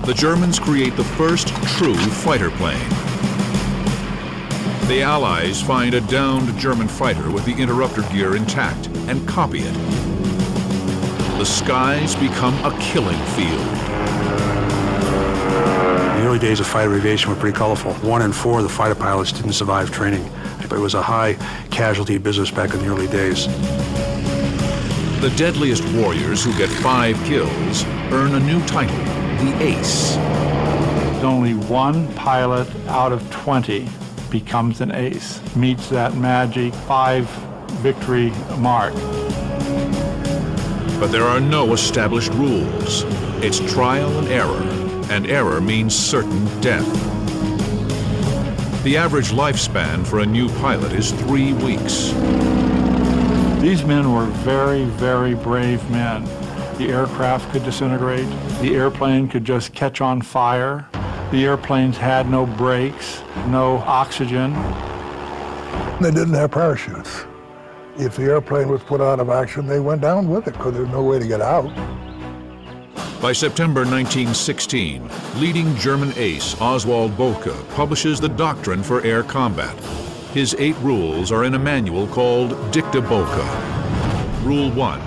the Germans create the first true fighter plane. The Allies find a downed German fighter with the interrupter gear intact and copy it. The skies become a killing field. The early days of fighter aviation were pretty colorful. 1 in 4 of the fighter pilots didn't survive training. But it was a high casualty business back in the early days. The deadliest warriors who get 5 kills earn a new title, the Ace. Only one pilot out of 20 becomes an ace, meets that magic 5 victory mark. But there are no established rules. It's trial and error means certain death. The average lifespan for a new pilot is 3 weeks. These men were very, very brave men. The aircraft could disintegrate. The airplane could just catch on fire. The airplanes had no brakes, no oxygen. They didn't have parachutes. If the airplane was put out of action, they went down with it because there's no way to get out. By September 1916, leading German ace Oswald Bohlke publishes the doctrine for air combat. His 8 rules are in a manual called Dicta Bohlke. Rule 1,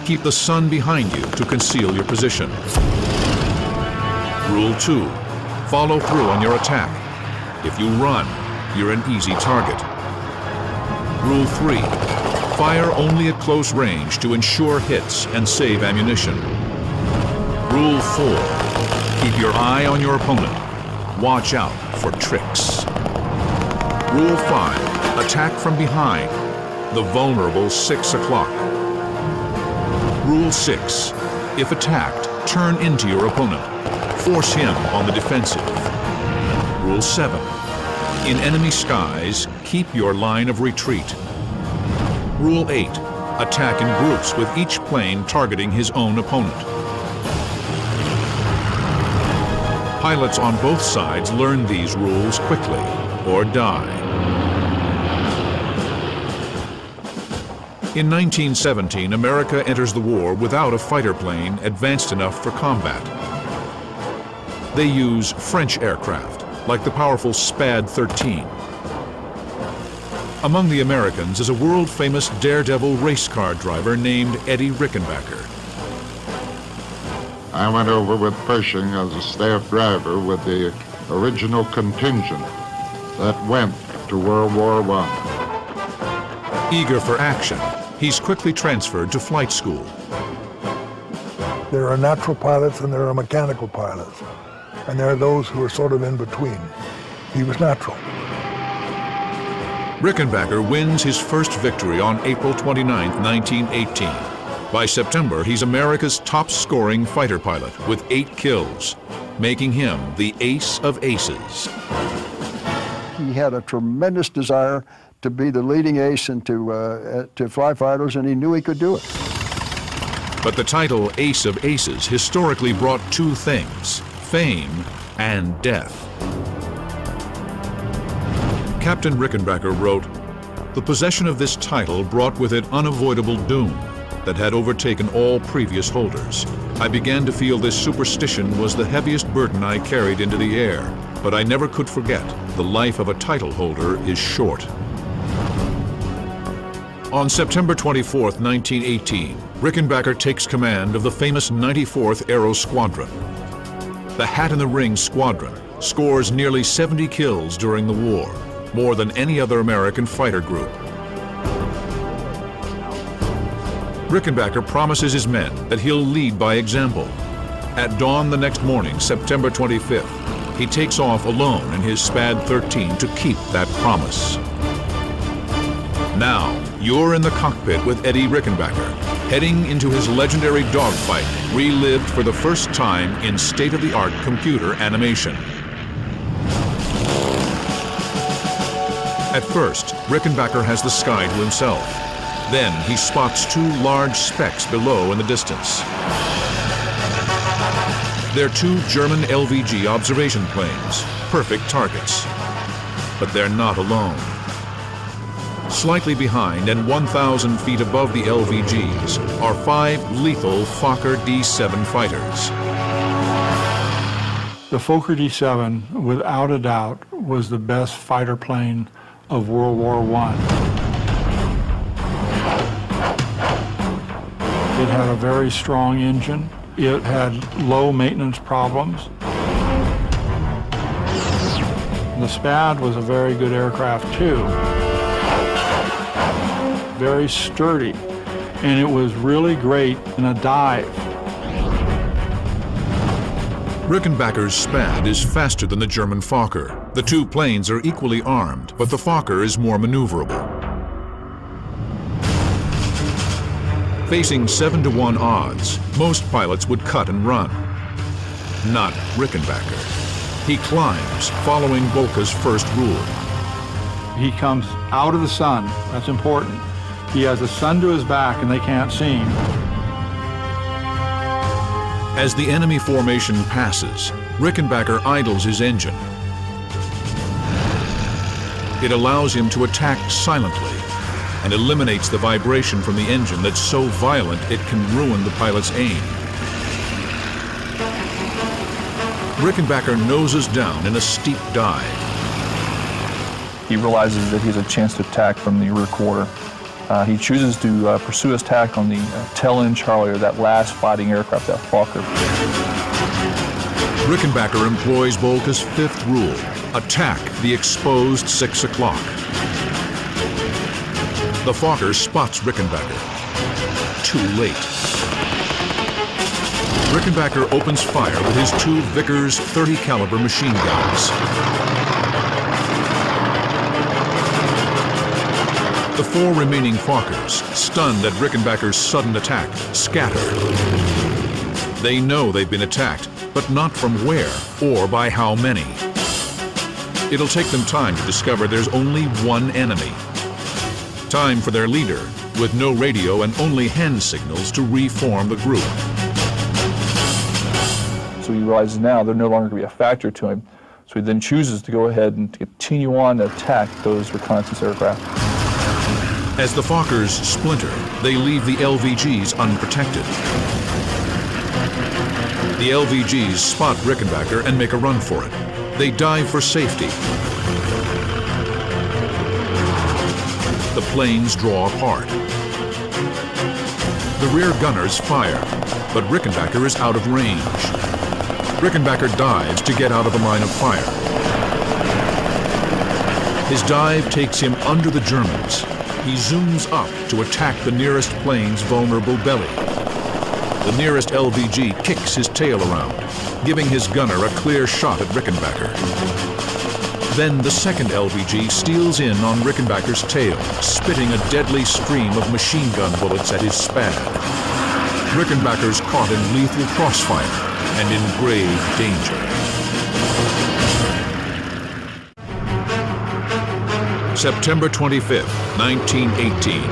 keep the sun behind you to conceal your position. Rule 2, follow through on your attack. If you run, you're an easy target. Rule 3, fire only at close range to ensure hits and save ammunition. Rule 4, keep your eye on your opponent. Watch out for tricks. Rule 5, attack from behind, the vulnerable 6 o'clock. Rule 6, if attacked, turn into your opponent. Force him on the defensive. Rule 7, in enemy skies, keep your line of retreat. Rule 8, attack in groups with each plane targeting his own opponent. Pilots on both sides learn these rules quickly or die. In 1917, America enters the war without a fighter plane advanced enough for combat. They use French aircraft, like the powerful SPAD-13. Among the Americans is a world-famous daredevil race car driver named Eddie Rickenbacker. I went over with Pershing as a staff driver with the original contingent that went to World War I. Eager for action, he's quickly transferred to flight school. There are natural pilots and there are mechanical pilots. And there are those who are sort of in between. He was natural. Rickenbacker wins his first victory on April 29, 1918. By September, he's America's top-scoring fighter pilot with 8 kills, making him the ace of aces. He had a tremendous desire to be the leading ace and to fly fighters, and he knew he could do it. But the title Ace of Aces historically brought 2 things: fame and death. Captain Rickenbacker wrote, "The possession of this title brought with it unavoidable doom that had overtaken all previous holders. I began to feel this superstition was the heaviest burden I carried into the air, but I never could forget the life of a title holder is short." On September 24, 1918, Rickenbacker takes command of the famous 94th Aero Squadron. The Hat in the Ring Squadron scores nearly 70 kills during the war, more than any other American fighter group. Rickenbacker promises his men that he'll lead by example. At dawn the next morning, September 25th, he takes off alone in his SPAD-13 to keep that promise. Now, you're in the cockpit with Eddie Rickenbacker, heading into his legendary dogfight, relived for the first time in state-of-the-art computer animation. At first, Rickenbacker has the sky to himself. Then he spots 2 large specks below in the distance. They're 2 German LVG observation planes, perfect targets. But they're not alone. Slightly behind and 1,000 feet above the LVGs are 5 lethal Fokker D-7 fighters. The Fokker D-7, without a doubt, was the best fighter plane of World War I. It had a very strong engine. It had low maintenance problems. The SPAD was a very good aircraft too. Very sturdy, and it was really great in a dive. Rickenbacker's SPAD is faster than the German Fokker. The two planes are equally armed, but the Fokker is more maneuverable. Facing 7-to-1 odds, most pilots would cut and run. Not Rickenbacker. He climbs, following Boelke's first rule. He comes out of the sun. That's important. He has the sun to his back and they can't see him. As the enemy formation passes, Rickenbacker idles his engine. It allows him to attack silently and eliminates the vibration from the engine that's so violent it can ruin the pilot's aim. Rickenbacker noses down in a steep dive. He realizes that he has a chance to attack from the rear quarter. He chooses to pursue his attack on the tail end Charlie, or that last fighting aircraft, that Fokker. Rickenbacker employs Boelke's fifth rule: attack the exposed 6 o'clock. The Fokker spots Rickenbacker. Too late. Rickenbacker opens fire with his two Vickers 30 caliber machine guns. The 4 remaining Fokkers, stunned at Rickenbacker's sudden attack, scatter. They know they've been attacked, but not from where or by how many. It'll take them time to discover there's only one enemy. Time for their leader, with no radio and only hand signals, to reform the group. So he realizes now they're no longer going to be a factor to him. So he then chooses to go ahead and to continue on to attack those reconnaissance aircraft. As the Fokkers splinter, they leave the LVGs unprotected. The LVGs spot Rickenbacker and make a run for it. They dive for safety. The planes draw apart. The rear gunners fire, but Rickenbacker is out of range. Rickenbacker dives to get out of the line of fire. His dive takes him under the Germans. He zooms up to attack the nearest plane's vulnerable belly. The nearest LVG kicks his tail around, giving his gunner a clear shot at Rickenbacker. Then the second LVG steals in on Rickenbacker's tail, spitting a deadly stream of machine gun bullets at his SPAD. Rickenbacker's caught in lethal crossfire and in grave danger. September 25th, 1918.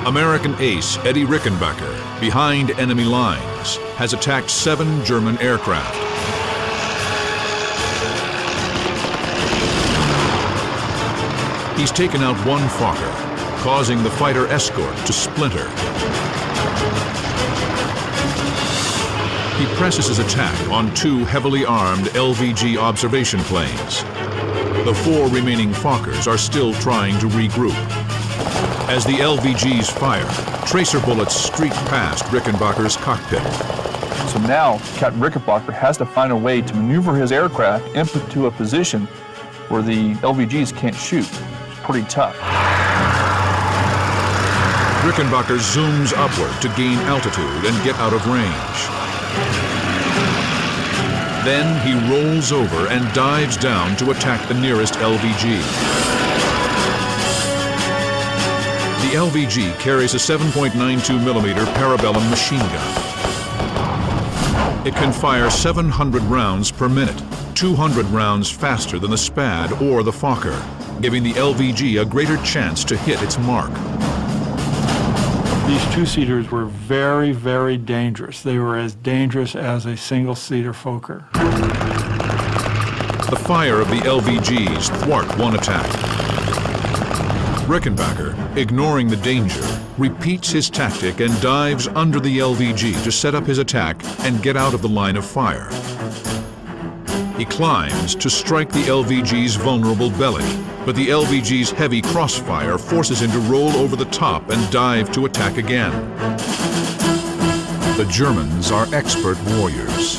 American ace Eddie Rickenbacker, behind enemy lines, has attacked 7 German aircraft. He's taken out 1 Fokker, causing the fighter escort to splinter. He presses his attack on 2 heavily armed LVG observation planes. The 4 remaining Fokkers are still trying to regroup. As the LVGs fire, tracer bullets streak past Rickenbacker's cockpit. So now Captain Rickenbacker has to find a way to maneuver his aircraft into a position where the LVGs can't shoot. It's pretty tough. Rickenbacker zooms upward to gain altitude and get out of range. Then he rolls over and dives down to attack the nearest LVG. The LVG carries a 7.92mm Parabellum machine gun. It can fire 700 rounds per minute, 200 rounds faster than the SPAD or the Fokker, giving the LVG a greater chance to hit its mark. These two-seaters were very, very dangerous. They were as dangerous as a single-seater Fokker. The fire of the LVGs thwart one attack. Rickenbacker, ignoring the danger, repeats his tactic and dives under the LVG to set up his attack and get out of the line of fire. He climbs to strike the LVG's vulnerable belly, but the LVG's heavy crossfire forces him to roll over the top and dive to attack again. The Germans are expert warriors.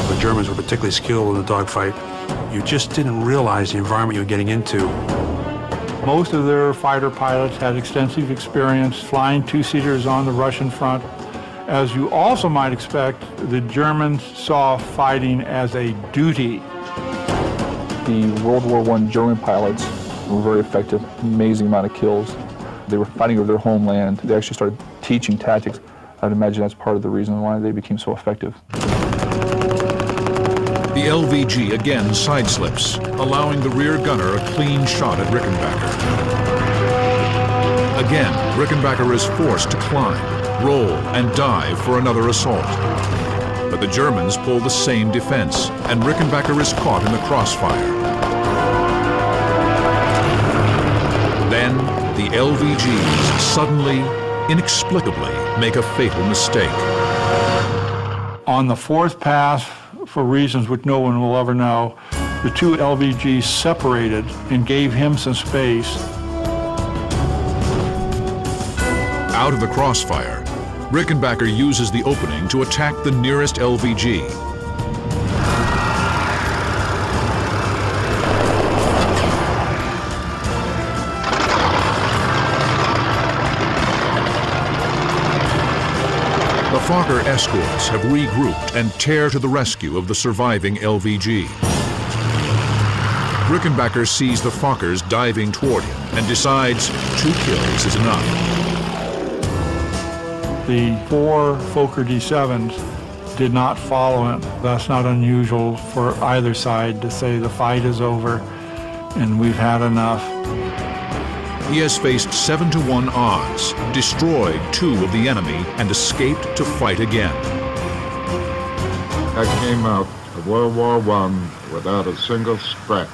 The Germans were particularly skilled in the dogfight. You just didn't realize the environment you were getting into. Most of their fighter pilots had extensive experience flying two-seaters on the Russian front. As you also might expect, the Germans saw fighting as a duty. The World War I German pilots were very effective, amazing amount of kills. They were fighting over their homeland. They actually started teaching tactics. I'd imagine that's part of the reason why they became so effective. The LVG again sideslips, allowing the rear gunner a clean shot at Rickenbacker. Again, Rickenbacker is forced to climb, roll, and dive for another assault. But the Germans pull the same defense, and Rickenbacker is caught in the crossfire. Then, the LVGs suddenly, inexplicably, make a fatal mistake. On the fourth pass, for reasons which no one will ever know, the two LVGs separated and gave him some space. Out of the crossfire, Rickenbacker uses the opening to attack the nearest LVG. The Fokker escorts have regrouped and tear to the rescue of the surviving LVG. Rickenbacker sees the Fokkers diving toward him and decides 2 kills is enough. The 4 Fokker D7s did not follow him. That's not unusual for either side to say the fight is over and we've had enough. He has faced 7-to-1 odds, destroyed 2 of the enemy, and escaped to fight again. I came out of World War I without a single scratch.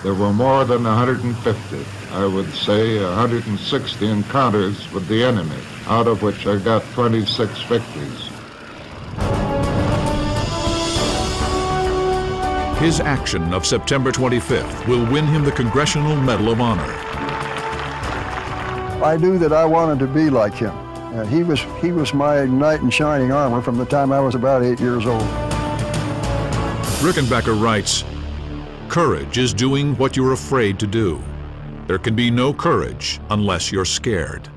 There were more than 150, I would say 160 encounters with the enemy, out of which I got 26 victories. His action of September 25th will win him the Congressional Medal of Honor. I knew that I wanted to be like him. And he was my knight in shining armor from the time I was about 8 years old. Rickenbacker writes, "Courage is doing what you're afraid to do. There can be no courage unless you're scared."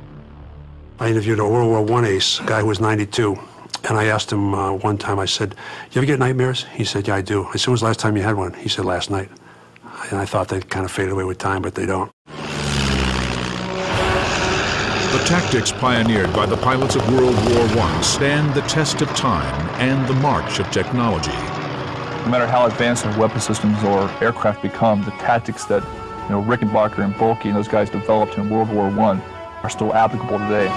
I interviewed a World War I ace, a guy who was 92, and I asked him one time, I said, "You ever get nightmares?" He said, "Yeah, I do." I said, "When was the last time you had one?" He said, "Last night." And I thought they'd kind of fade away with time, but they don't. The tactics pioneered by the pilots of World War I stand the test of time and the march of technology. No matter how advanced our weapon systems or aircraft become, the tactics that Rickenbacker and Bulkey and those guys developed in World War I are still applicable today.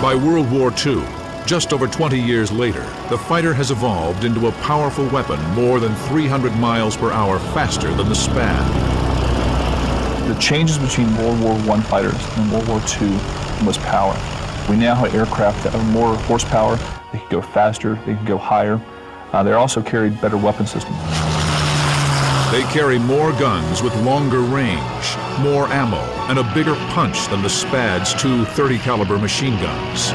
By World War II, just over 20 years later, the fighter has evolved into a powerful weapon more than 300 miles per hour faster than the Spad. The changes between World War I fighters and World War II was power. We now have aircraft that have more horsepower, they can go faster, they can go higher. They also carried better weapon systems. They carry more guns with longer range, more ammo, and a bigger punch than the Spad's 2 30 caliber machine guns.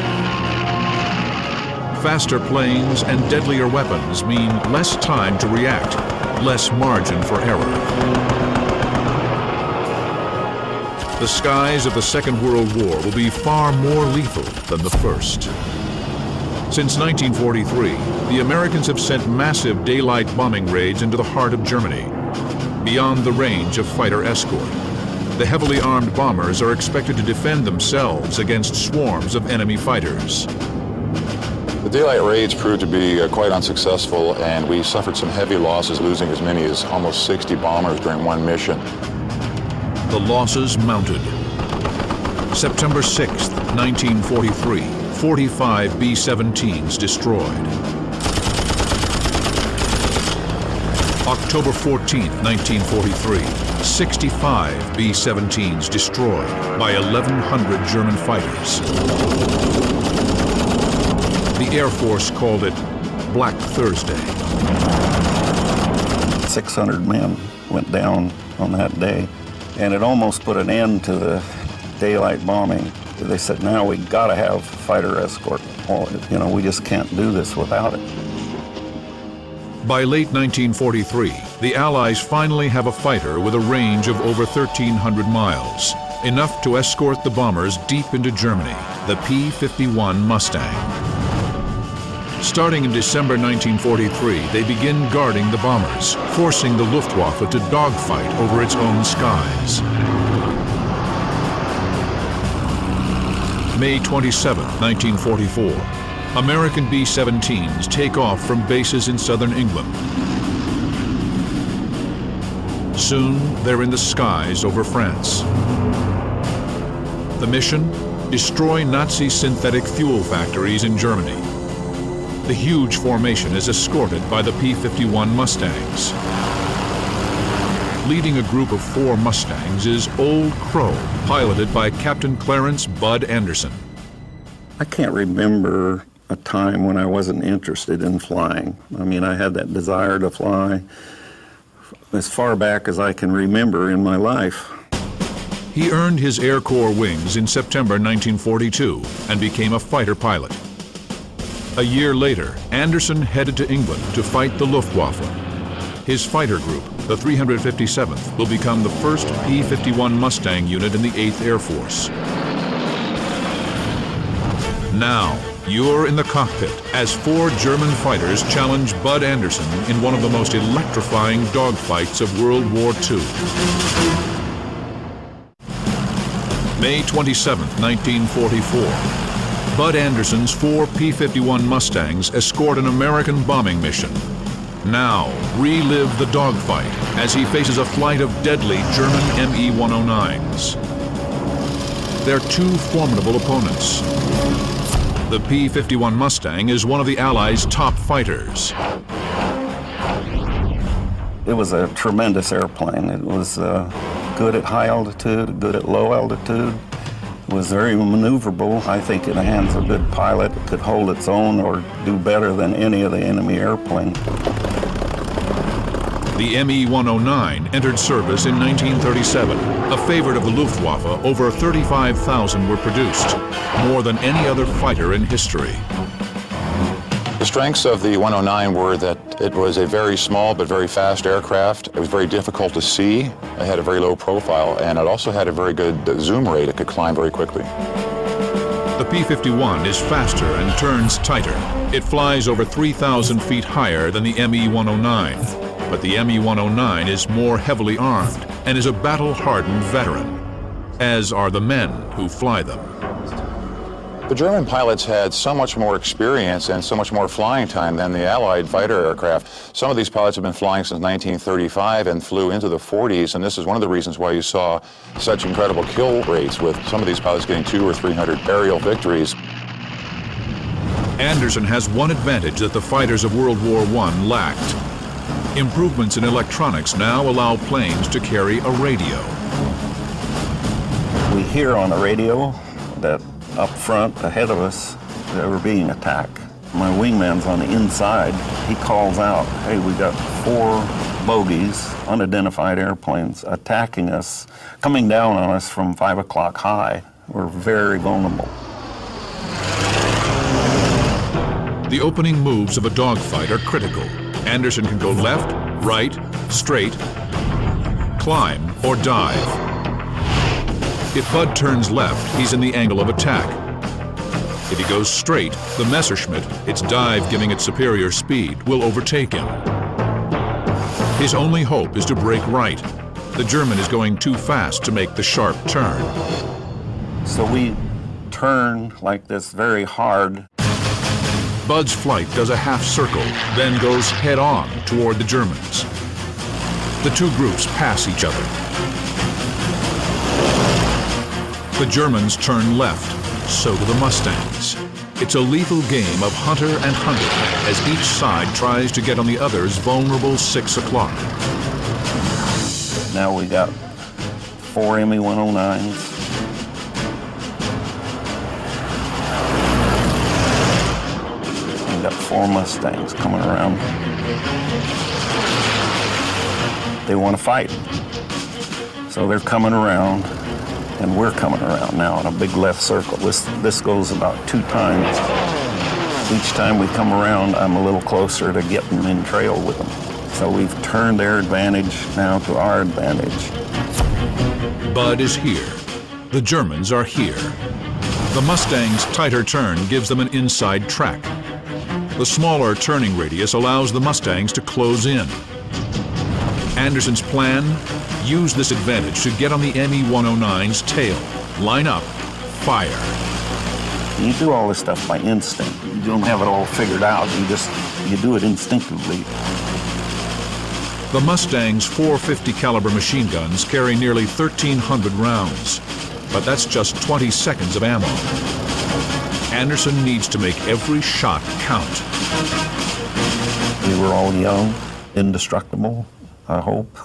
Faster planes and deadlier weapons mean less time to react, less margin for error. The skies of the Second World War will be far more lethal than the First. Since 1943, the Americans have sent massive daylight bombing raids into the heart of Germany, beyond the range of fighter escort. The heavily armed bombers are expected to defend themselves against swarms of enemy fighters. The daylight raids proved to be quite unsuccessful, and we suffered some heavy losses, losing as many as almost 60 bombers during one mission. The losses mounted. September 6th, 1943, 45 B-17s destroyed. October 14th, 1943, 65 B-17s destroyed by 1,100 German fighters. Air Force called it Black Thursday. 600 men went down on that day, and it almost put an end to the daylight bombing. They said, now we gotta have fighter escort. Well, you know, we just can't do this without it. By late 1943, the Allies finally have a fighter with a range of over 1,300 miles, enough to escort the bombers deep into Germany, the P-51 Mustang. Starting in December 1943, they begin guarding the bombers, forcing the Luftwaffe to dogfight over its own skies. May 27, 1944. American B-17s take off from bases in southern England. Soon, they're in the skies over France. The mission? Destroy Nazi synthetic fuel factories in Germany. The huge formation is escorted by the P-51 Mustangs. Leading a group of 4 Mustangs is Old Crow, piloted by Captain Clarence Bud Anderson. I can't remember a time when I wasn't interested in flying. I mean, I had that desire to fly as far back as I can remember in my life. He earned his Air Corps wings in September 1942 and became a fighter pilot. A year later, Anderson headed to England to fight the Luftwaffe. His fighter group, the 357th, will become the first P-51 Mustang unit in the 8th Air Force. Now, you're in the cockpit as 4 German fighters challenge Bud Anderson in one of the most electrifying dogfights of World War II. May 27, 1944. Bud Anderson's 4 P-51 Mustangs escort an American bombing mission. Now, relive the dogfight as he faces a flight of deadly German Me-109s. They're 2 formidable opponents. The P-51 Mustang is one of the Allies' top fighters. It was a tremendous airplane. It was good at high altitude, good at low altitude. It was very maneuverable. I think in the hands of a good pilot, it could hold its own or do better than any of the enemy airplanes. The Me-109 entered service in 1937. A favorite of the Luftwaffe, over 35,000 were produced, more than any other fighter in history. The strengths of the 109 were that it was a very small but very fast aircraft. It was very difficult to see. It had a very low profile, and it also had a very good zoom rate. It could climb very quickly. The P-51 is faster and turns tighter. It flies over 3,000 feet higher than the Me-109. But the Me-109 is more heavily armed and is a battle-hardened veteran, as are the men who fly them. The German pilots had so much more experience and so much more flying time than the Allied fighter aircraft. Some of these pilots have been flying since 1935 and flew into the 40s, and this is one of the reasons why you saw such incredible kill rates, with some of these pilots getting 200 or 300 aerial victories. Anderson has one advantage that the fighters of World War I lacked. Improvements in electronics now allow planes to carry a radio. We hear on the radio that up front, ahead of us, they were being attacked. My wingman's on the inside. He calls out, hey, we got 4 bogies, unidentified airplanes, attacking us, coming down on us from 5 o'clock high. We're very vulnerable. The opening moves of a dogfight are critical. Anderson can go left, right, straight, climb, or dive. If Bud turns left, he's in the angle of attack. If he goes straight, the Messerschmitt, its dive giving it superior speed, will overtake him. His only hope is to break right. The German is going too fast to make the sharp turn. So we turn like this very hard. Bud's flight does a half circle, then goes head-on toward the Germans. The 2 groups pass each other. The Germans turn left, so do the Mustangs. It's a lethal game of hunter and hunted as each side tries to get on the other's vulnerable 6 o'clock. Now we got 4 Me-109s. We got 4 Mustangs coming around. They want to fight. So they're coming around, and we're coming around now in a big left circle. This goes about 2 times. Each time we come around, I'm a little closer to getting in trail with them. So we've turned their advantage now to our advantage. Bud is here. The Germans are here. The Mustang's tighter turn gives them an inside track. The smaller turning radius allows the Mustangs to close in. Anderson's plan? Use this advantage to get on the ME-109's tail. Line up, fire. You do all this stuff by instinct. You don't have it all figured out. You do it instinctively. The Mustang's .450 caliber machine guns carry nearly 1,300 rounds, but that's just 20 seconds of ammo. Anderson needs to make every shot count. We were all young, indestructible, I hope.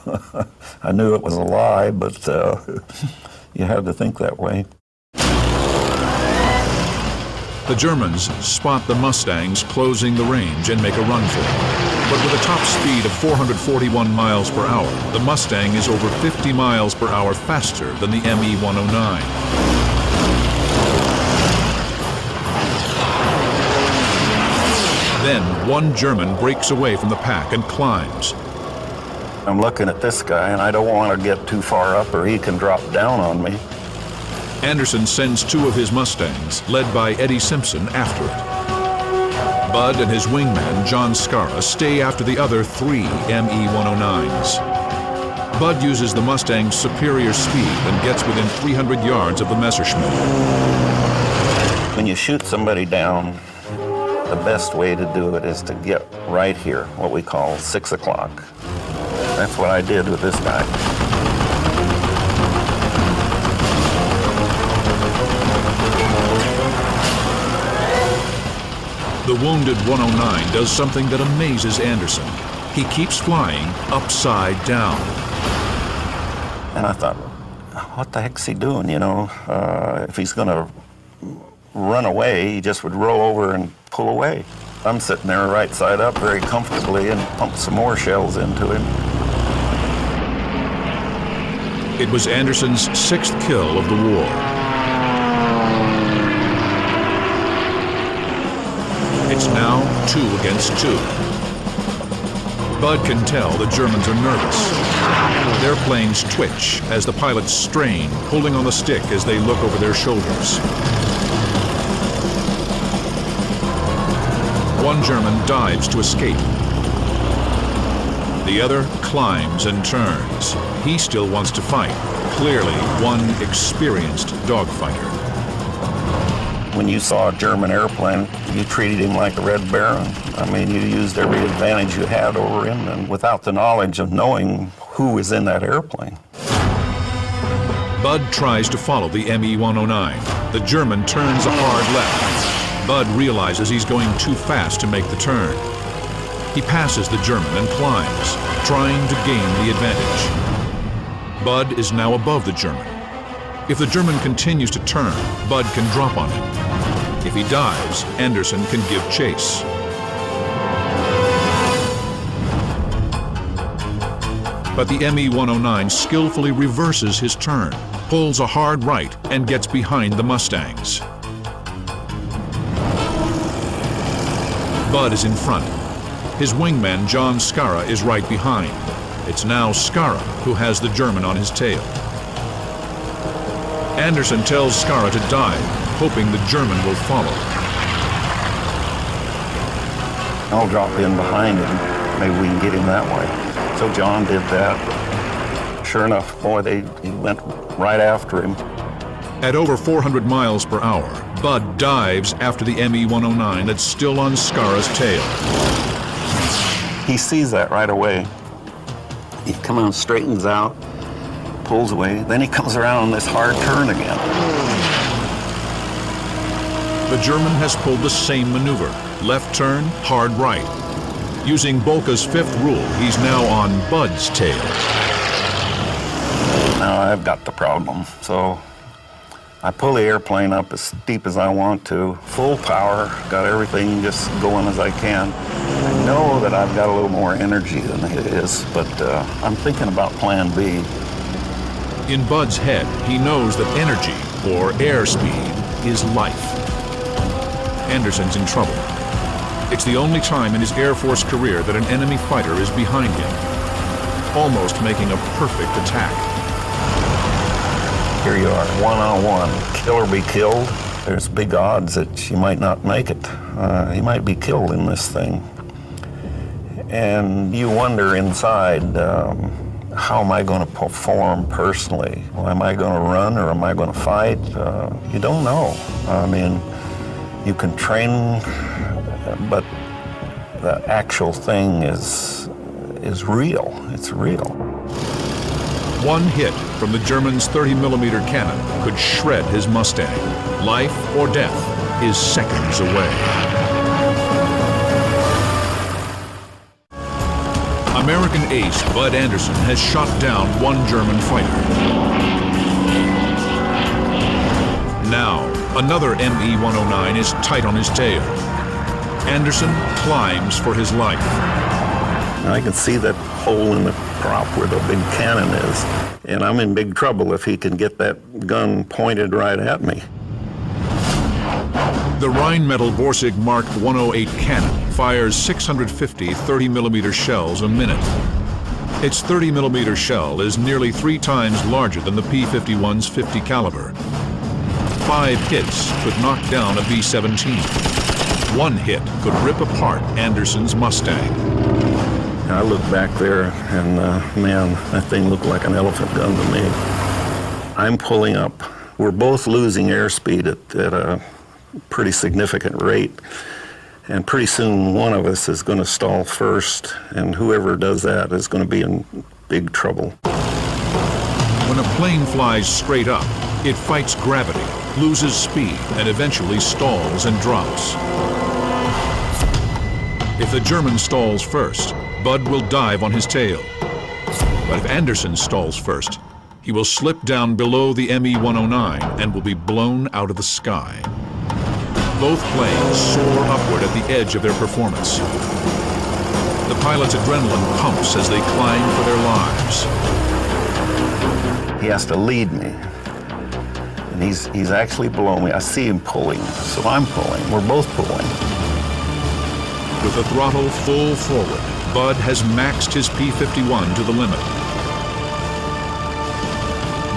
I knew it was a lie, but you had to think that way. The Germans spot the Mustangs closing the range and make a run for it. But with a top speed of 441 miles per hour, the Mustang is over 50 miles per hour faster than the ME-109. Then one German breaks away from the pack and climbs. I'm looking at this guy, and I don't want to get too far up or he can drop down on me. Anderson sends 2 of his Mustangs, led by Eddie Simpson, after it. Bud and his wingman, John Scarra, stay after the other 3 ME-109s. Bud uses the Mustang's superior speed and gets within 300 yards of the Messerschmitt. When you shoot somebody down, the best way to do it is to get right here, what we call 6 o'clock. That's what I did with this guy. The wounded 109 does something that amazes Anderson. He keeps flying upside down. And I thought, what the heck's he doing, you know? If he's going to run away, he just would roll over and pull away. I'm sitting there right side up very comfortably and pump some more shells into him. It was Anderson's 6th kill of the war. It's now 2 against 2. Bud can tell the Germans are nervous. Their planes twitch as the pilots strain, pulling on the stick as they look over their shoulders. One German dives to escape. The other climbs and turns. He still wants to fight. Clearly, one experienced dogfighter. When you saw a German airplane, you treated him like a Red Baron. I mean, you used every advantage you had over him, and without the knowledge of knowing who was in that airplane. Bud tries to follow the ME-109. The German turns a hard left. Bud realizes he's going too fast to make the turn. He passes the German and climbs, trying to gain the advantage. Bud is now above the German. If the German continues to turn, Bud can drop on him. If he dives, Anderson can give chase. But the ME-109 skillfully reverses his turn, pulls a hard right, and gets behind the Mustangs. Bud is in front. His wingman, John Scarra, is right behind. It's now Scarra who has the German on his tail. Anderson tells Scarra to dive, hoping the German will follow. I'll drop in behind him. Maybe we can get him that way. So John did that. Sure enough, boy, he went right after him. At over 400 miles per hour, Bud dives after the ME-109 that's still on Scarra's tail. He sees that right away. He comes out, straightens out, pulls away, then he comes around on this hard turn again. The German has pulled the same maneuver. Left turn, hard right. Using Bolka's 5th rule, he's now on Bud's tail. Now I've got the problem, so I pull the airplane up as steep as I want to, full power, got everything just going as I can. I know that I've got a little more energy than it is, but I'm thinking about plan B. In Bud's head, he knows that energy, or airspeed, is life. Anderson's in trouble. It's the only time in his Air Force career that an enemy fighter is behind him, almost making a perfect attack. Here you are, one-on-one, kill or be killed. There's big odds that you might not make it. You might be killed in this thing. And you wonder inside, how am I going to perform personally? Am I going to run or am I going to fight? You don't know. I mean, you can train, but the actual thing is real. It's real. One hit from the German's 30mm cannon could shred his Mustang. Life or death is seconds away. American ace Bud Anderson has shot down one German fighter. Now, another ME-109 is tight on his tail. Anderson climbs for his life. I can see that hole in the prop where the big cannon is, and I'm in big trouble if he can get that gun pointed right at me. The Rheinmetall Borsig Mark 108 cannon fires 650 30mm shells a minute. Its 30mm shell is nearly 3 times larger than the P-51's 50 caliber. 5 hits could knock down a B-17. 1 hit could rip apart Anderson's Mustang. I look back there and, man, that thing looked like an elephant gun to me. I'm pulling up. We're both losing airspeed at a pretty significant rate. And pretty soon one of us is going to stall first, and whoever does that is going to be in big trouble. When a plane flies straight up, it fights gravity, loses speed, and eventually stalls and drops. If the German stalls first, Bud will dive on his tail. But if Anderson stalls first, he will slip down below the ME-109 and will be blown out of the sky. Both planes soar upward at the edge of their performance. The pilot's adrenaline pumps as they climb for their lives. He has to lead me. And he's actually below me. I see him pulling, so I'm pulling. We're both pulling. With the throttle full forward, Bud has maxed his P-51 to the limit.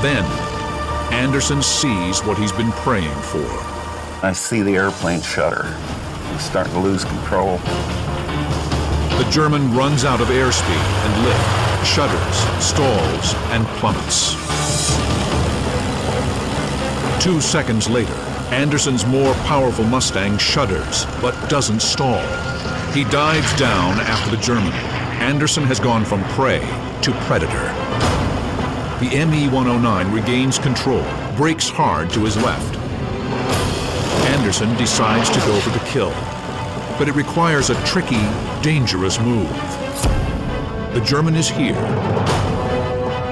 Then, Anderson sees what he's been praying for. I see the airplane shudder. He's starting to lose control. The German runs out of airspeed and lift, shudders, stalls, and plummets. 2 seconds later, Anderson's more powerful Mustang shudders, but doesn't stall. He dives down after the German. Anderson has gone from prey to predator. The ME-109 regains control, brakes hard to his left. Anderson decides to go for the kill, but it requires a tricky, dangerous move. The German is here.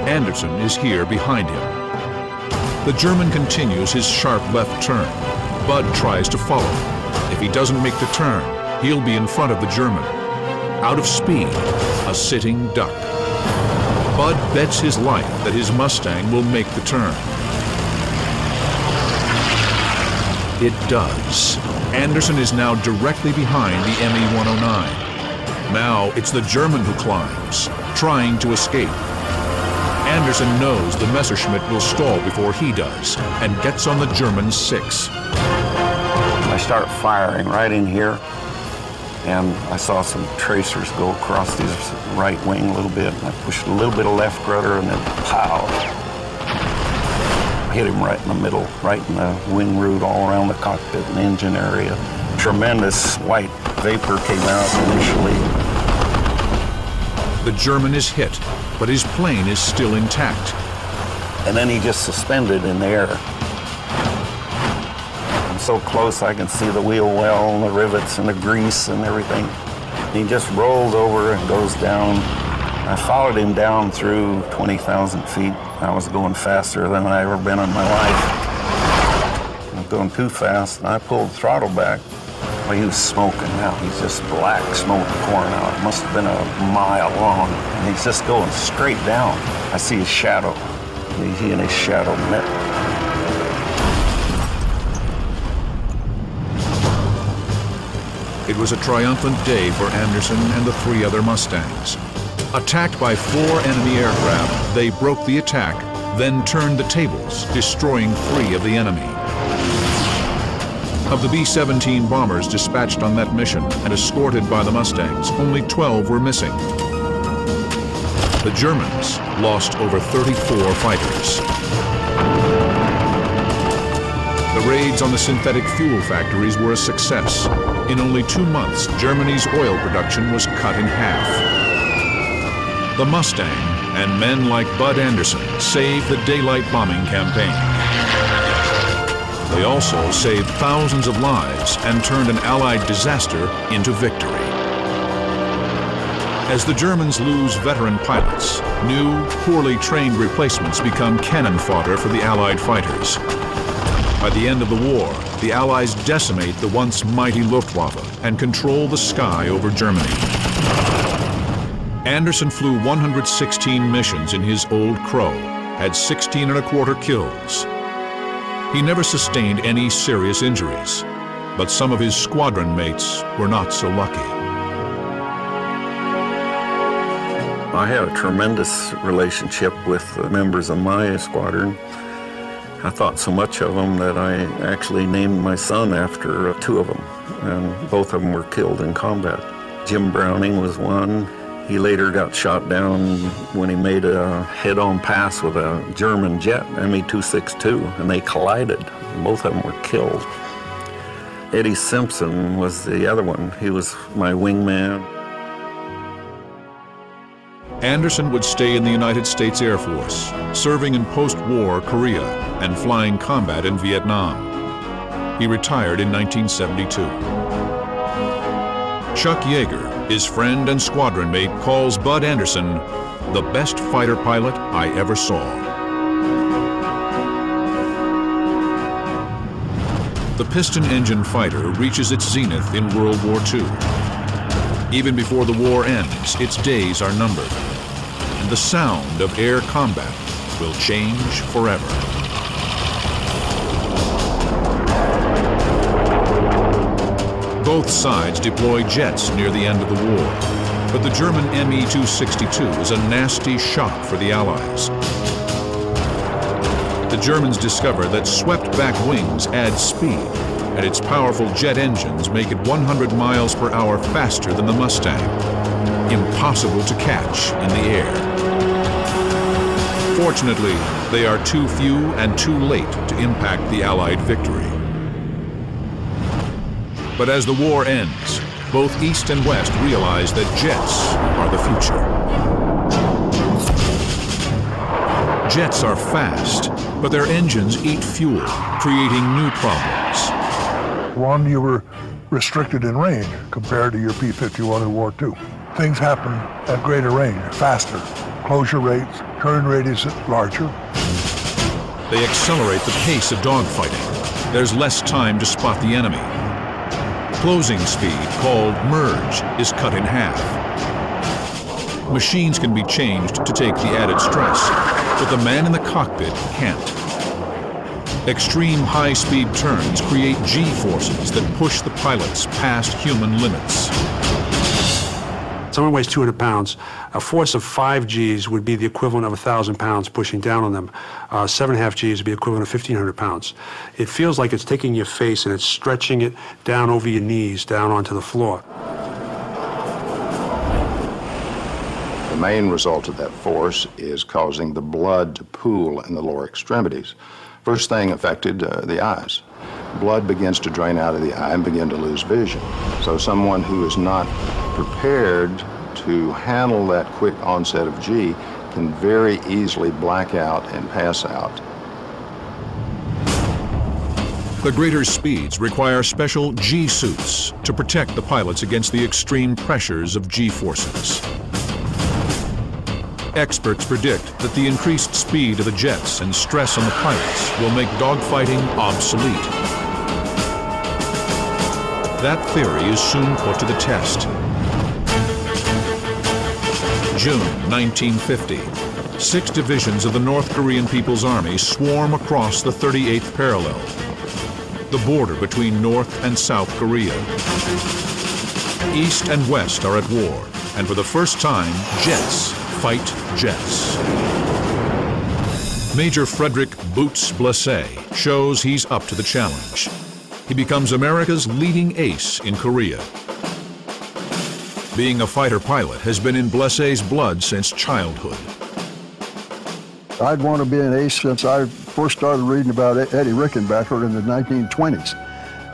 Anderson is here behind him. The German continues his sharp left turn. Bud tries to follow. If he doesn't make the turn, he'll be in front of the German. Out of speed, a sitting duck. Bud bets his life that his Mustang will make the turn. It does. Anderson is now directly behind the ME-109. Now it's the German who climbs, trying to escape. Anderson knows the Messerschmitt will stall before he does, and gets on the German's 6. I start firing right in here, and I saw some tracers go across his right wing a little bit. I pushed a little bit of left rudder, and then pow! Hit him right in the middle, right in the wing root, all around the cockpit and engine area. Tremendous white vapor came out initially. The German is hit, but his plane is still intact. And then he just suspended in the air. I'm so close I can see the wheel well and the rivets and the grease and everything. He just rolls over and goes down. I followed him down through 20,000 feet. I was going faster than I ever been in my life. going too fast, and I pulled the throttle back. Well, he was smoking now. He's just black smoke pouring out. It must have been a mile long, and he's just going straight down. I see his shadow. He and his shadow met. It was a triumphant day for Anderson and the 3 other Mustangs. Attacked by 4 enemy aircraft, they broke the attack, then turned the tables, destroying 3 of the enemy. Of the B-17 bombers dispatched on that mission and escorted by the Mustangs, only 12 were missing. The Germans lost over 34 fighters. The raids on the synthetic fuel factories were a success. In only 2 months, Germany's oil production was cut in half. The Mustang and men like Bud Anderson saved the daylight bombing campaign. They also saved thousands of lives and turned an Allied disaster into victory. As the Germans lose veteran pilots, new, poorly trained replacements become cannon fodder for the Allied fighters. By the end of the war, the Allies decimate the once mighty Luftwaffe and control the sky over Germany. Anderson flew 116 missions in his old Crow, had 16 1/4 kills. He never sustained any serious injuries, but some of his squadron mates were not so lucky. I had a tremendous relationship with the members of my squadron. I thought so much of them that I actually named my son after 2 of them, and both of them were killed in combat. Jim Browning was one. He later got shot down when he made a head-on pass with a German jet, Me-262, and they collided. Both of them were killed. Eddie Simpson was the other one. He was my wingman. Anderson would stay in the United States Air Force, serving in post-war Korea and flying combat in Vietnam. He retired in 1972. Chuck Yeager, his friend and squadron mate, calls Bud Anderson the best fighter pilot I ever saw. The piston engine fighter reaches its zenith in World War II. Even before the war ends, its days are numbered, and the sound of air combat will change forever. Both sides deploy jets near the end of the war, but the German Me-262 is a nasty shock for the Allies. The Germans discover that swept-back wings add speed, and its powerful jet engines make it 100 miles per hour faster than the Mustang. Impossible to catch in the air. Fortunately, they are too few and too late to impact the Allied victory. But as the war ends, both East and West realize that jets are the future. Jets are fast, but their engines eat fuel, creating new problems. One, you were restricted in range compared to your P-51 in War II. Things happen at greater range, faster. Closure rates, turn radius larger. They accelerate the pace of dogfighting. There's less time to spot the enemy. Closing speed, called merge, is cut in half. Machines can be changed to take the added stress, but the man in the cockpit can't. Extreme high-speed turns create G-forces that push the pilots past human limits. Someone weighs 200 pounds. A force of 5 Gs would be the equivalent of 1,000 pounds pushing down on them. 7.5 Gs would be equivalent of 1,500 pounds. It feels like it's taking your face and it's stretching it down over your knees, down onto the floor. The main result of that force is causing the blood to pool in the lower extremities. First thing affected the eyes. Blood begins to drain out of the eye and begin to lose vision. So someone who is not prepared to handle that quick onset of G can very easily black out and pass out. The greater speeds require special G suits to protect the pilots against the extreme pressures of G forces. Experts predict that the increased speed of the jets and stress on the pilots will make dogfighting obsolete. That theory is soon put to the test. June 1950. 6 divisions of the North Korean People's Army swarm across the 38th parallel, the border between North and South Korea. East and West are at war, and for the first time, jets fight jets. Major Frederick Boots Blessé shows he's up to the challenge. He becomes America's leading ace in Korea. Being a fighter pilot has been in Blessé's blood since childhood. I'd want to be an ace since I first started reading about Eddie Rickenbacker in the 1920s.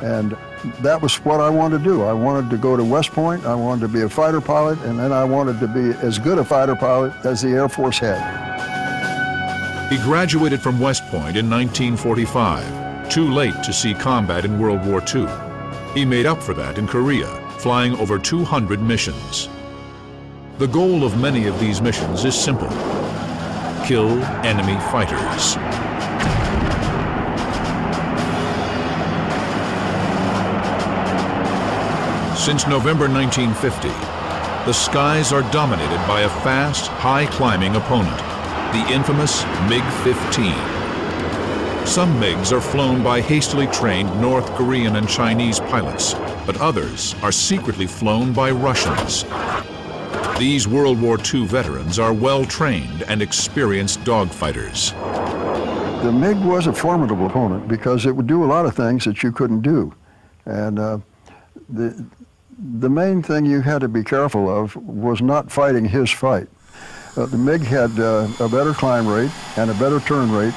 And that was what I wanted to do. I wanted to go to West Point, I wanted to be a fighter pilot, and then I wanted to be as good a fighter pilot as the Air Force had. He graduated from West Point in 1945, too late to see combat in World War II. He made up for that in Korea, flying over 200 missions. The goal of many of these missions is simple: kill enemy fighters. Since November 1950, the skies are dominated by a fast, high-climbing opponent, the infamous MiG-15. Some MiGs are flown by hastily trained North Korean and Chinese pilots, but others are secretly flown by Russians. These World War II veterans are well-trained and experienced dogfighters. The MiG was a formidable opponent because it would do a lot of things that you couldn't do. And the main thing you had to be careful of was not fighting his fight. The MiG had a better climb rate and a better turn rate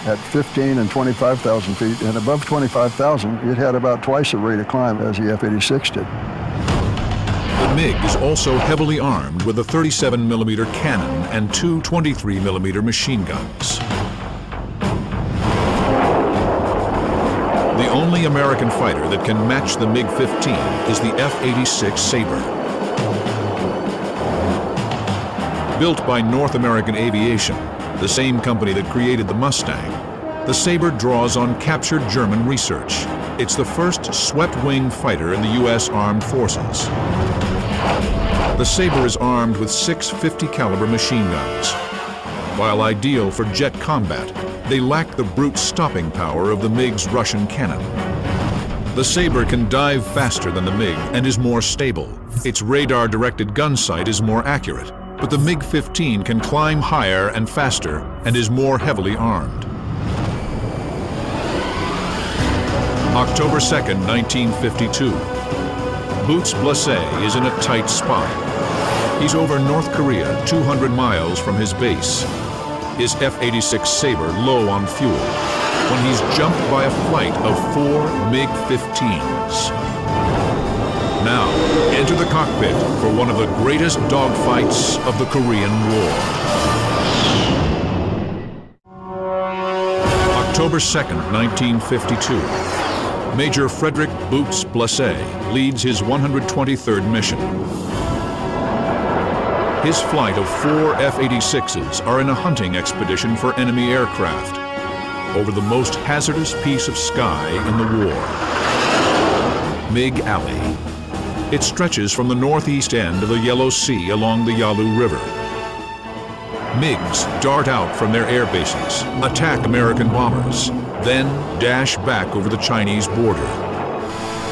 at 15 and 25,000 feet, and above 25,000, it had about twice the rate of climb as the F-86 did. The MiG is also heavily armed with a 37mm cannon and 2 23mm machine guns. The only American fighter that can match the MiG-15 is the F-86 Sabre. Built by North American Aviation, the same company that created the Mustang, the Sabre draws on captured German research. It's the first swept-wing fighter in the U.S. Armed Forces. The Sabre is armed with 6 50-caliber machine guns. While ideal for jet combat, they lack the brute stopping power of the MiG's Russian cannon. The Sabre can dive faster than the MiG and is more stable. Its radar-directed gun sight is more accurate, but the MiG-15 can climb higher and faster and is more heavily armed. October 2nd, 1952. Boots Blessé is in a tight spot. He's over North Korea, 200 miles from his base. His F-86 Sabre low on fuel, when he's jumped by a flight of 4 MiG-15s. Now, enter the cockpit for one of the greatest dogfights of the Korean War. October 2nd, 1952. Major Frederick Boots Blessé leads his 123rd mission. His flight of 4 F-86s are in a hunting expedition for enemy aircraft over the most hazardous piece of sky in the war, MiG Alley. It stretches from the northeast end of the Yellow Sea along the Yalu River. MiGs dart out from their air bases, attack American bombers, then dash back over the Chinese border.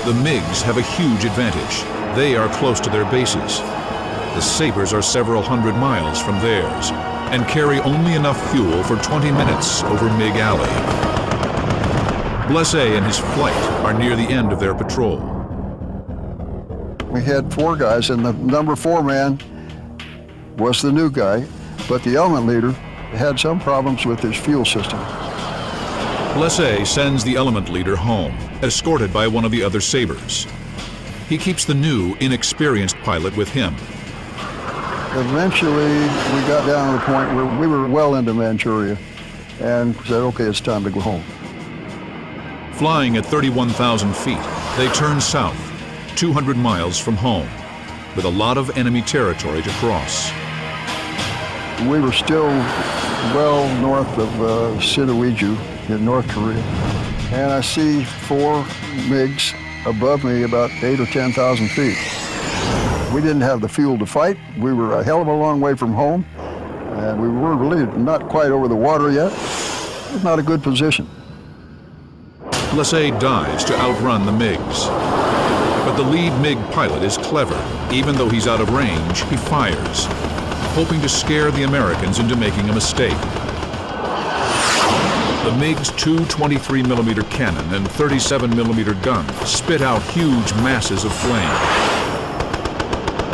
The MiGs have a huge advantage. They are close to their bases. The Sabres are several hundred miles from theirs and carry only enough fuel for 20 minutes over MiG Alley. Blessé and his flight are near the end of their patrol. We had 4 guys, and the number 4 man was the new guy, but the element leader had some problems with his fuel system. Blessé sends the element leader home, escorted by one of the other Sabres. He keeps the new, inexperienced pilot with him. Eventually, we got down to the point where we were well into Manchuria and said, okay, it's time to go home. Flying at 31,000 feet, they turn south, 200 miles from home, with a lot of enemy territory to cross. We were still well north of Sinuiju in North Korea, and I see 4 MiGs above me about 8,000 or 10,000 feet. We didn't have the fuel to fight. We were a hell of a long way from home, and we were really not quite over the water yet. It was not a good position. Blessé dives to outrun the MiGs. But the lead MiG pilot is clever. Even though he's out of range, he fires, hoping to scare the Americans into making a mistake. The MiG's two 23mm cannon and 37mm guns spit out huge masses of flame.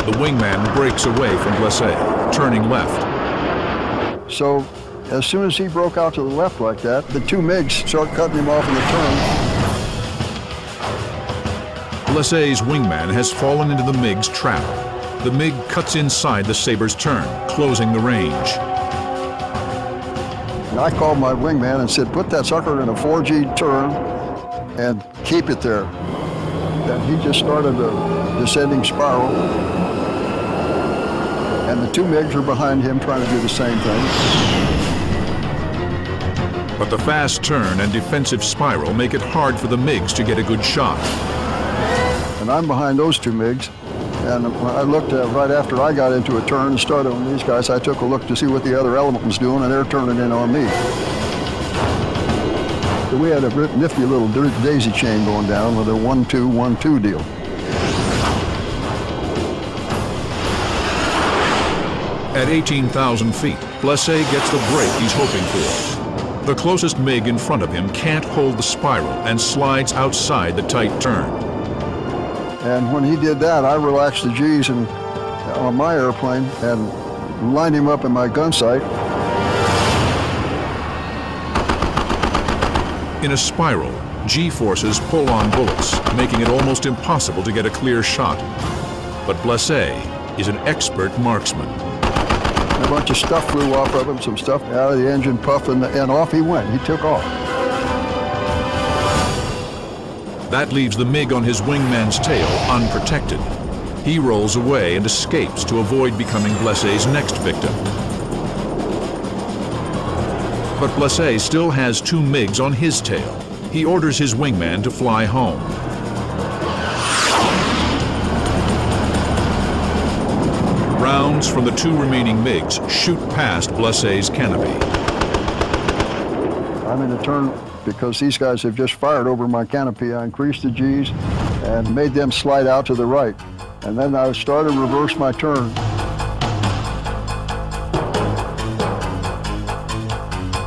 The wingman breaks away from Blessé, turning left. So as soon as he broke out to the left like that, the two MiGs start cutting him off in the turn. Blessé's wingman has fallen into the MiG's trap. The MiG cuts inside the Saber's turn, closing the range. And I called my wingman and said, put that sucker in a 4G turn and keep it there. And he just started a descending spiral. And the two MiGs are behind him trying to do the same thing. But the fast turn and defensive spiral make it hard for the MiGs to get a good shot. And I'm behind those two MiGs. And when I looked at right after I got into a turn and started on these guys, I took a look to see what the other element was doing, and they're turning in on me. So we had a nifty little daisy chain going down with a 1-2, 1-2 deal. At 18,000 feet, Blessé gets the break he's hoping for. The closest MiG in front of him can't hold the spiral and slides outside the tight turn. And when he did that, I relaxed the G's on my airplane and lined him up in my gun sight. In a spiral, G-forces pull on bullets, making it almost impossible to get a clear shot. But Blessé is an expert marksman. A bunch of stuff flew off of him, some stuff out of the engine puff, and off he went. He took off. That leaves the MiG on his wingman's tail unprotected. He rolls away and escapes to avoid becoming Blessé's next victim. But Blessé still has two MiGs on his tail. He orders his wingman to fly home. Rounds from the two remaining MiGs shoot past Blessé's canopy. I'm in a turn because these guys have just fired over my canopy. I increased the G's and made them slide out to the right. And then I started to reverse my turn.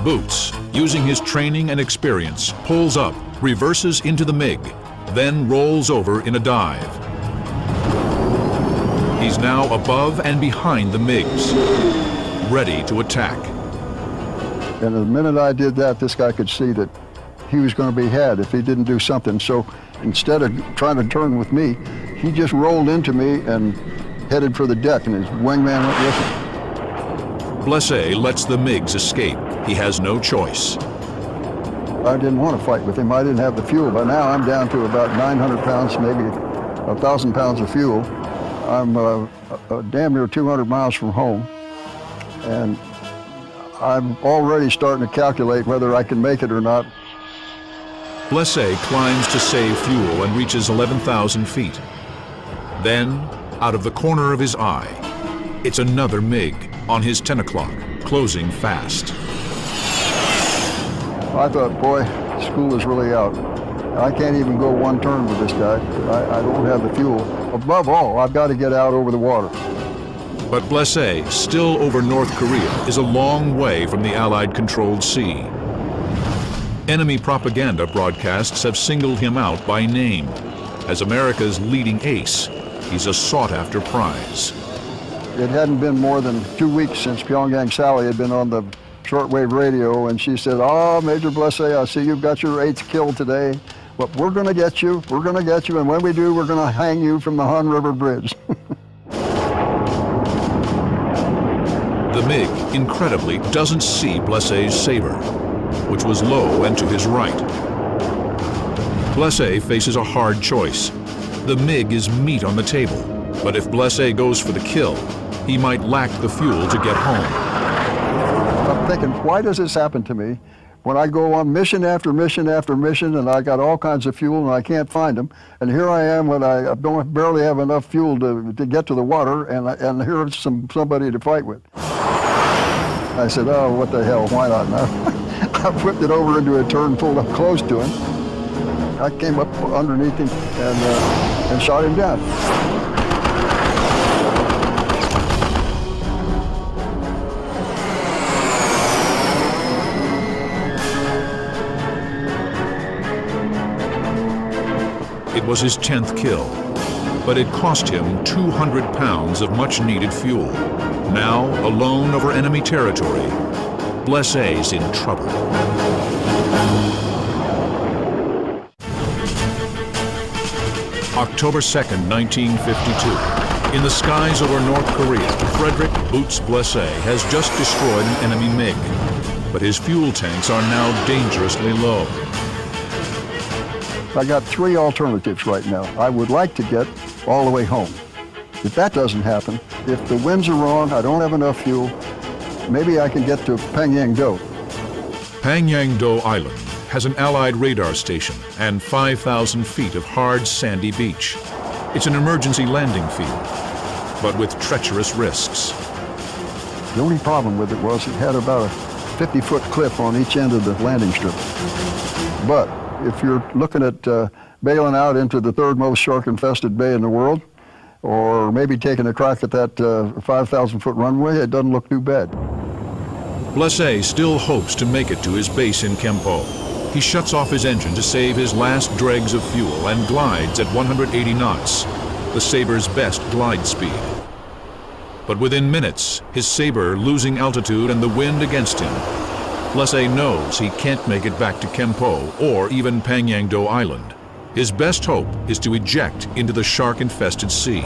Boots, using his training and experience, pulls up, reverses into the MiG, then rolls over in a dive. He's now above and behind the MiGs, ready to attack. And the minute I did that, this guy could see that he was going to be had if he didn't do something. So instead of trying to turn with me, he just rolled into me and headed for the deck, and his wingman went with him. Blessé lets the MiGs escape. He has no choice. I didn't want to fight with him. I didn't have the fuel. But now I'm down to about 900 pounds, maybe 1,000 pounds of fuel. I'm damn near 200 miles from home. And I'm already starting to calculate whether I can make it or not. Blessé climbs to save fuel and reaches 11,000 feet. Then, out of the corner of his eye, it's another MiG on his 10 o'clock, closing fast. I thought, boy, school is really out. I can't even go one turn with this guy. I don't have the fuel. Above all, I've got to get out over the water. But Blessé, still over North Korea, is a long way from the Allied-controlled sea. Enemy propaganda broadcasts have singled him out by name. As America's leading ace, he's a sought-after prize. It hadn't been more than 2 weeks since Pyongyang Sally had been on the shortwave radio, and she said, "Oh, Major Blessé, I see you've got your 8th kill today, but we're going to get you, and when we do, we're going to hang you from the Han River Bridge." The MiG, incredibly, doesn't see Blessé's Saber, which was low and to his right. Blessé faces a hard choice. The MiG is meat on the table, but if Blessé goes for the kill, he might lack the fuel to get home. I'm thinking, why does this happen to me when I go on mission after mission after mission, and I got all kinds of fuel and I can't find them, and here I am when I don't barely have enough fuel to get to the water, and here's somebody to fight with. I said, oh, what the hell, why not now? I flipped it over into a turn, pulled up close to him. I came up underneath him and shot him down. It was his 10th kill, but it cost him 200 pounds of much-needed fuel. Now, alone over enemy territory, Blessé's in trouble. October 2nd, 1952. In the skies over North Korea, Frederick Boots Blessé has just destroyed an enemy MiG, but his fuel tanks are now dangerously low. I got three alternatives right now. I would like to get all the way home. If that doesn't happen, if the winds are wrong, I don't have enough fuel, maybe I can get to Pangyangdo. Pangyangdo Island has an Allied radar station and 5,000 feet of hard, sandy beach. It's an emergency landing field, but with treacherous risks. The only problem with it was it had about a 50-foot cliff on each end of the landing strip. But if you're looking at bailing out into the third most shark-infested bay in the world, or maybe taking a crack at that 5,000-foot runway, it doesn't look too bad. Blessé still hopes to make it to his base in Kempo. He shuts off his engine to save his last dregs of fuel and glides at 180 knots, the Saber's best glide speed. But within minutes, his Saber losing altitude and the wind against him, Blessé knows he can't make it back to Kempo or even Pangyangdo Island. His best hope is to eject into the shark-infested sea.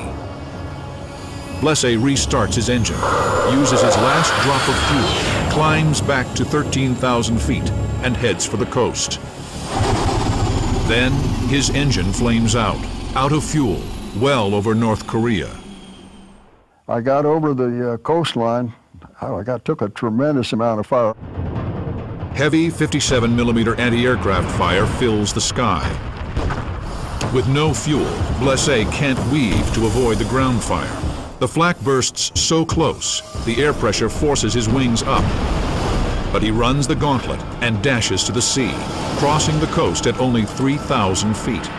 Blessé restarts his engine, uses his last drop of fuel, climbs back to 13,000 feet, and heads for the coast. Then his engine flames out of fuel, well over North Korea. I got over the coastline. Took a tremendous amount of fire. Heavy 57mm anti-aircraft fire fills the sky. With no fuel, Blessé can't weave to avoid the ground fire. The flak bursts so close, the air pressure forces his wings up. But he runs the gauntlet and dashes to the sea, crossing the coast at only 3,000 feet.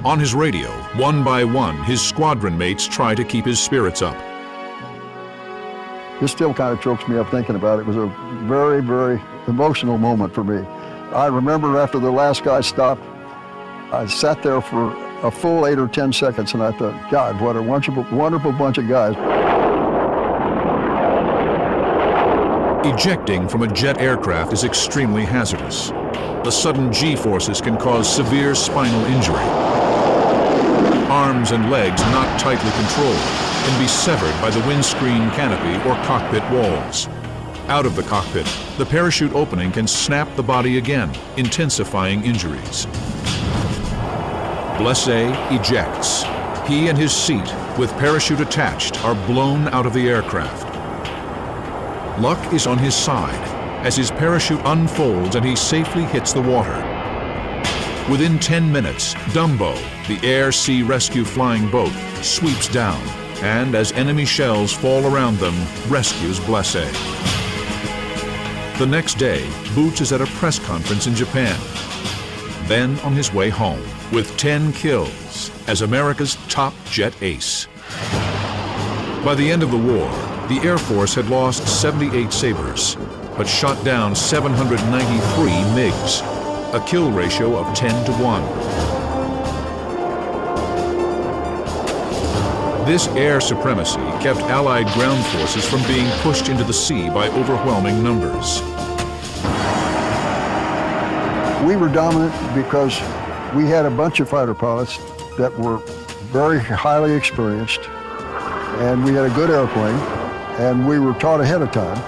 On his radio, one by one, his squadron mates try to keep his spirits up. This still kind of chokes me up thinking about it. It was a very, very emotional moment for me. I remember after the last guy stopped, I sat there for a full 8 or 10 seconds and I thought, God, what a wonderful bunch of guys. Ejecting from a jet aircraft is extremely hazardous. The sudden G-forces can cause severe spinal injury. Arms and legs not tightly controlled can be severed by the windscreen canopy or cockpit walls. Out of the cockpit, the parachute opening can snap the body again, intensifying injuries. Blessé ejects. He and his seat, with parachute attached, are blown out of the aircraft. Luck is on his side as his parachute unfolds and he safely hits the water. Within 10 minutes, Dumbo, the air-sea rescue flying boat, sweeps down and, as enemy shells fall around them, rescues Blessé. The next day, Boots is at a press conference in Japan, then on his way home with 10 kills as America's top jet ace. By the end of the war, the Air Force had lost 78 Sabres, but shot down 793 MiGs, a kill ratio of 10 to 1. This air supremacy kept Allied ground forces from being pushed into the sea by overwhelming numbers. We were dominant because we had a bunch of fighter pilots that were very highly experienced, and we had a good airplane, and we were taught ahead of time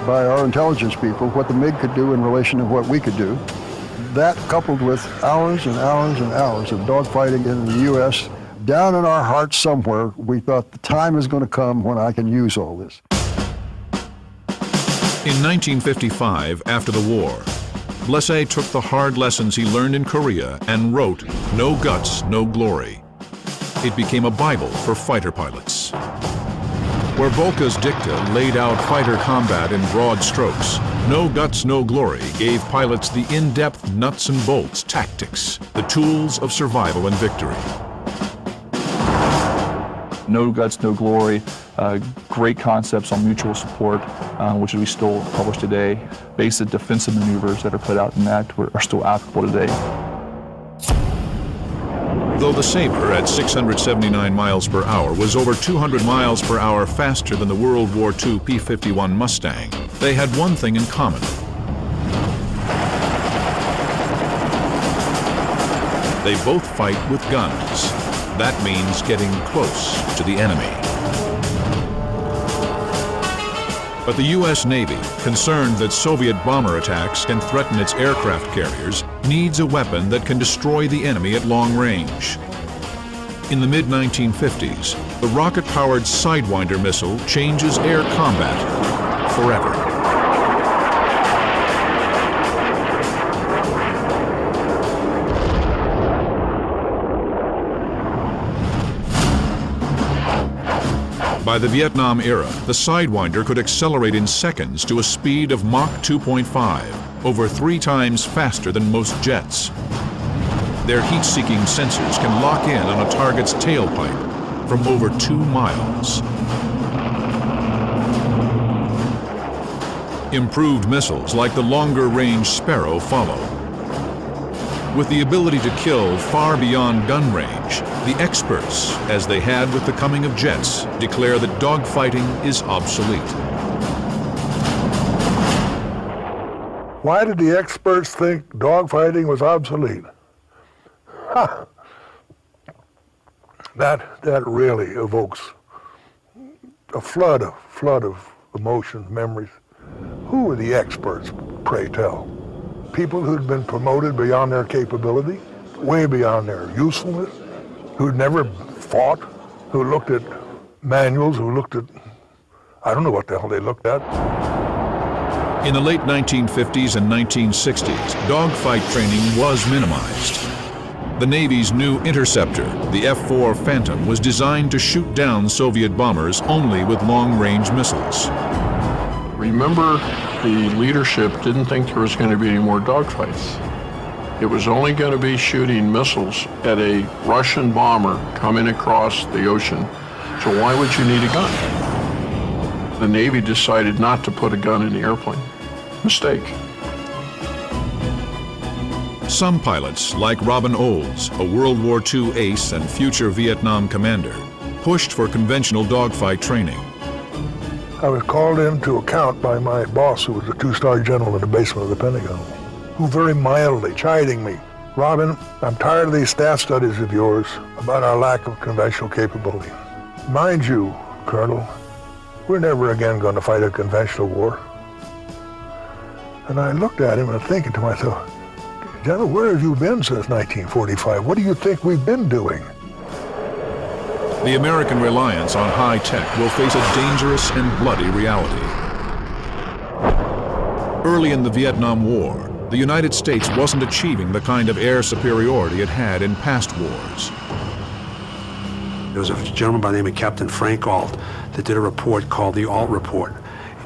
by our intelligence people what the MiG could do in relation to what we could do. That, coupled with hours and hours and hours of dogfighting in the U.S., down in our hearts somewhere, we thought the time is going to come when I can use all this. In 1955, after the war, Blessé took the hard lessons he learned in Korea and wrote No Guts, No Glory. It became a Bible for fighter pilots. Where Volka's dicta laid out fighter combat in broad strokes, No Guts, No Glory gave pilots the in-depth nuts and bolts tactics, the tools of survival and victory. No Guts, No Glory, great concepts on mutual support, which we still publish today. Basic defensive maneuvers that are put out in that are still applicable today. Though the Sabre at 679 miles per hour was over 200 miles per hour faster than the World War II P-51 Mustang, they had one thing in common. They both fight with guns. That means getting close to the enemy. But the U.S. Navy, concerned that Soviet bomber attacks can threaten its aircraft carriers, needs a weapon that can destroy the enemy at long range. In the mid-1950s, the rocket-powered Sidewinder missile changes air combat forever. By the Vietnam era, the Sidewinder could accelerate in seconds to a speed of Mach 2.5, over 3 times faster than most jets. Their heat-seeking sensors can lock in on a target's tailpipe from over 2 miles. Improved missiles like the longer-range Sparrow follow. With the ability to kill far beyond gun range, the experts, as they had with the coming of jets, declare that dogfighting is obsolete. Why did the experts think dogfighting was obsolete? Ha! That really evokes a flood of emotion, memories. Who were the experts, pray tell? People who'd been promoted beyond their capability, way beyond their usefulness, who'd never fought, who looked at manuals, who looked at, I don't know what the hell they looked at. In the late 1950s and 1960s, dogfight training was minimized. The Navy's new interceptor, the F-4 Phantom, was designed to shoot down Soviet bombers only with long-range missiles. Remember, the leadership didn't think there was going to be any more dogfights. It was only going to be shooting missiles at a Russian bomber coming across the ocean. So why would you need a gun? The Navy decided not to put a gun in the airplane. Mistake. Some pilots, like Robin Olds, a World War II ace and future Vietnam commander, pushed for conventional dogfight training. I was called in to account by my boss, who was a 2-star general in the basement of the Pentagon, who very mildly chiding me, Robin, I'm tired of these staff studies of yours about our lack of conventional capability. Mind you, Colonel, we're never again going to fight a conventional war. And I looked at him and thinking to myself, General, where have you been since 1945? What do you think we've been doing? The American reliance on high tech will face a dangerous and bloody reality. Early in the Vietnam War, the United States wasn't achieving the kind of air superiority it had in past wars. There was a gentleman by the name of Captain Frank Alt that did a report called the Alt Report,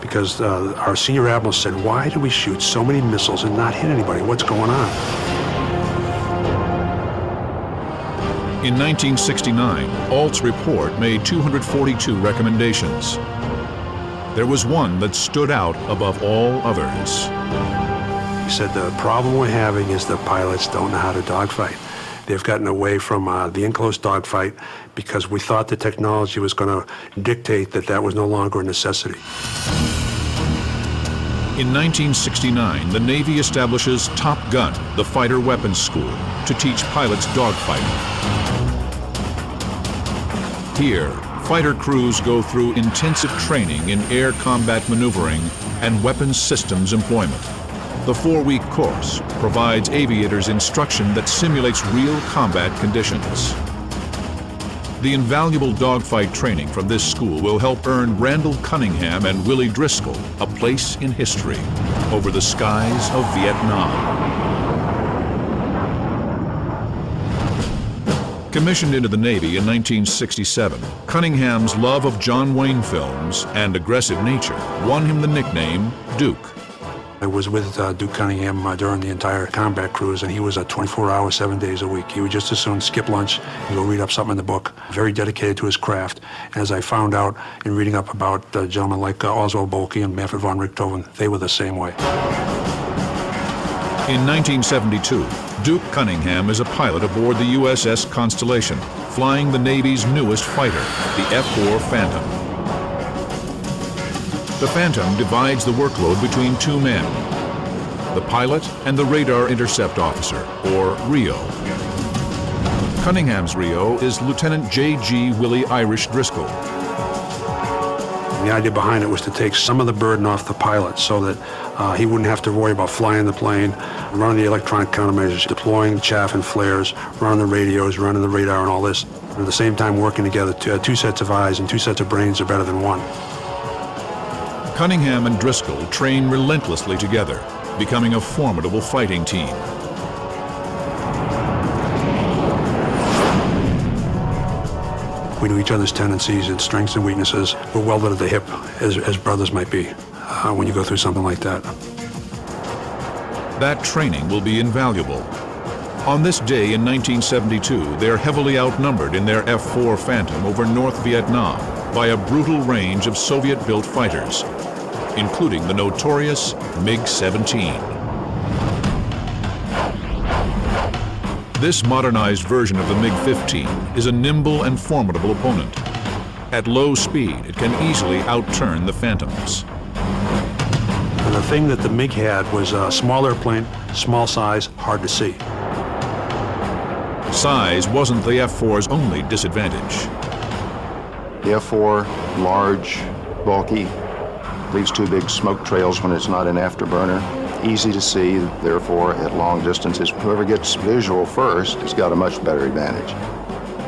because our senior admiral said, why do we shoot so many missiles and not hit anybody? What's going on? In 1969, Alt's report made 242 recommendations. There was one that stood out above all others. He said, the problem we're having is the pilots don't know how to dogfight. They've gotten away from the enclosed dogfight because we thought the technology was going to dictate that that was no longer a necessity. In 1969, the Navy establishes Top Gun, the fighter weapons school, to teach pilots dogfighting. Here, fighter crews go through intensive training in air combat maneuvering and weapons systems employment. The 4-week course provides aviators instruction that simulates real combat conditions. The invaluable dogfight training from this school will help earn Randall Cunningham and Willie Driscoll a place in history over the skies of Vietnam. Commissioned into the Navy in 1967, Cunningham's love of John Wayne films and aggressive nature won him the nickname Duke. I was with Duke Cunningham during the entire combat cruise, and he was a 24-hour, 7 days a week. He would just as soon skip lunch and go read up something in the book. Very dedicated to his craft. And as I found out in reading up about gentlemen like Oswald Boelke and Manfred von Richthofen, they were the same way. In 1972, Duke Cunningham is a pilot aboard the USS Constellation, flying the Navy's newest fighter, the F-4 Phantom. The Phantom divides the workload between two men, the pilot and the radar intercept officer, or RIO. Cunningham's RIO is Lieutenant J.G. Willie Irish Driscoll. The idea behind it was to take some of the burden off the pilot so that he wouldn't have to worry about flying the plane, running the electronic countermeasures, deploying chaff and flares, running the radios, running the radar and all this. At the same time working together, two sets of eyes and two sets of brains are better than one. Cunningham and Driscoll train relentlessly together, becoming a formidable fighting team. We knew each other's tendencies and strengths and weaknesses. We're welded at the hip, as brothers might be, when you go through something like that. That training will be invaluable. On this day in 1972, they're heavily outnumbered in their F-4 Phantom over North Vietnam by a brutal range of Soviet-built fighters, including the notorious MiG-17. This modernized version of the MiG-15 is a nimble and formidable opponent. At low speed, it can easily outturn the Phantoms. And the thing that the MiG had was a small airplane, small size, hard to see. Size wasn't the F-4's only disadvantage. The F-4, large, bulky, leaves two big smoke trails when it's not an afterburner. Easy to see, therefore, at long distances. Whoever gets visual first has got a much better advantage.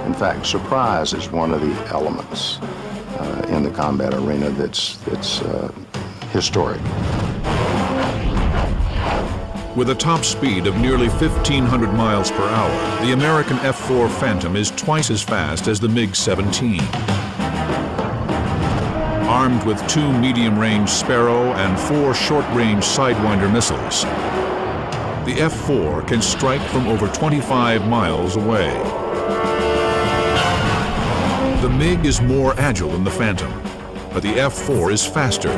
In fact, surprise is one of the elements in the combat arena that's historic. With a top speed of nearly 1,500 miles per hour, the American F-4 Phantom is twice as fast as the MiG-17. Armed with 2 medium-range Sparrow and 4 short-range Sidewinder missiles, the F-4 can strike from over 25 miles away. The MiG is more agile than the Phantom, but the F-4 is faster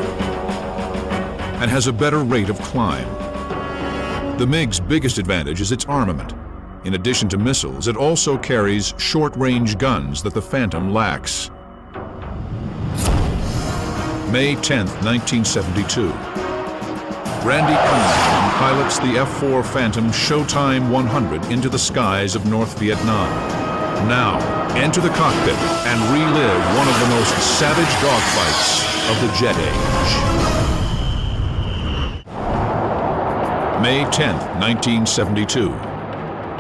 and has a better rate of climb. The MiG's biggest advantage is its armament. In addition to missiles, it also carries short-range guns that the Phantom lacks. May 10, 1972. Randy Cunningham pilots the F-4 Phantom Showtime 100 into the skies of North Vietnam. Now, enter the cockpit and relive one of the most savage dogfights of the jet age. May 10, 1972.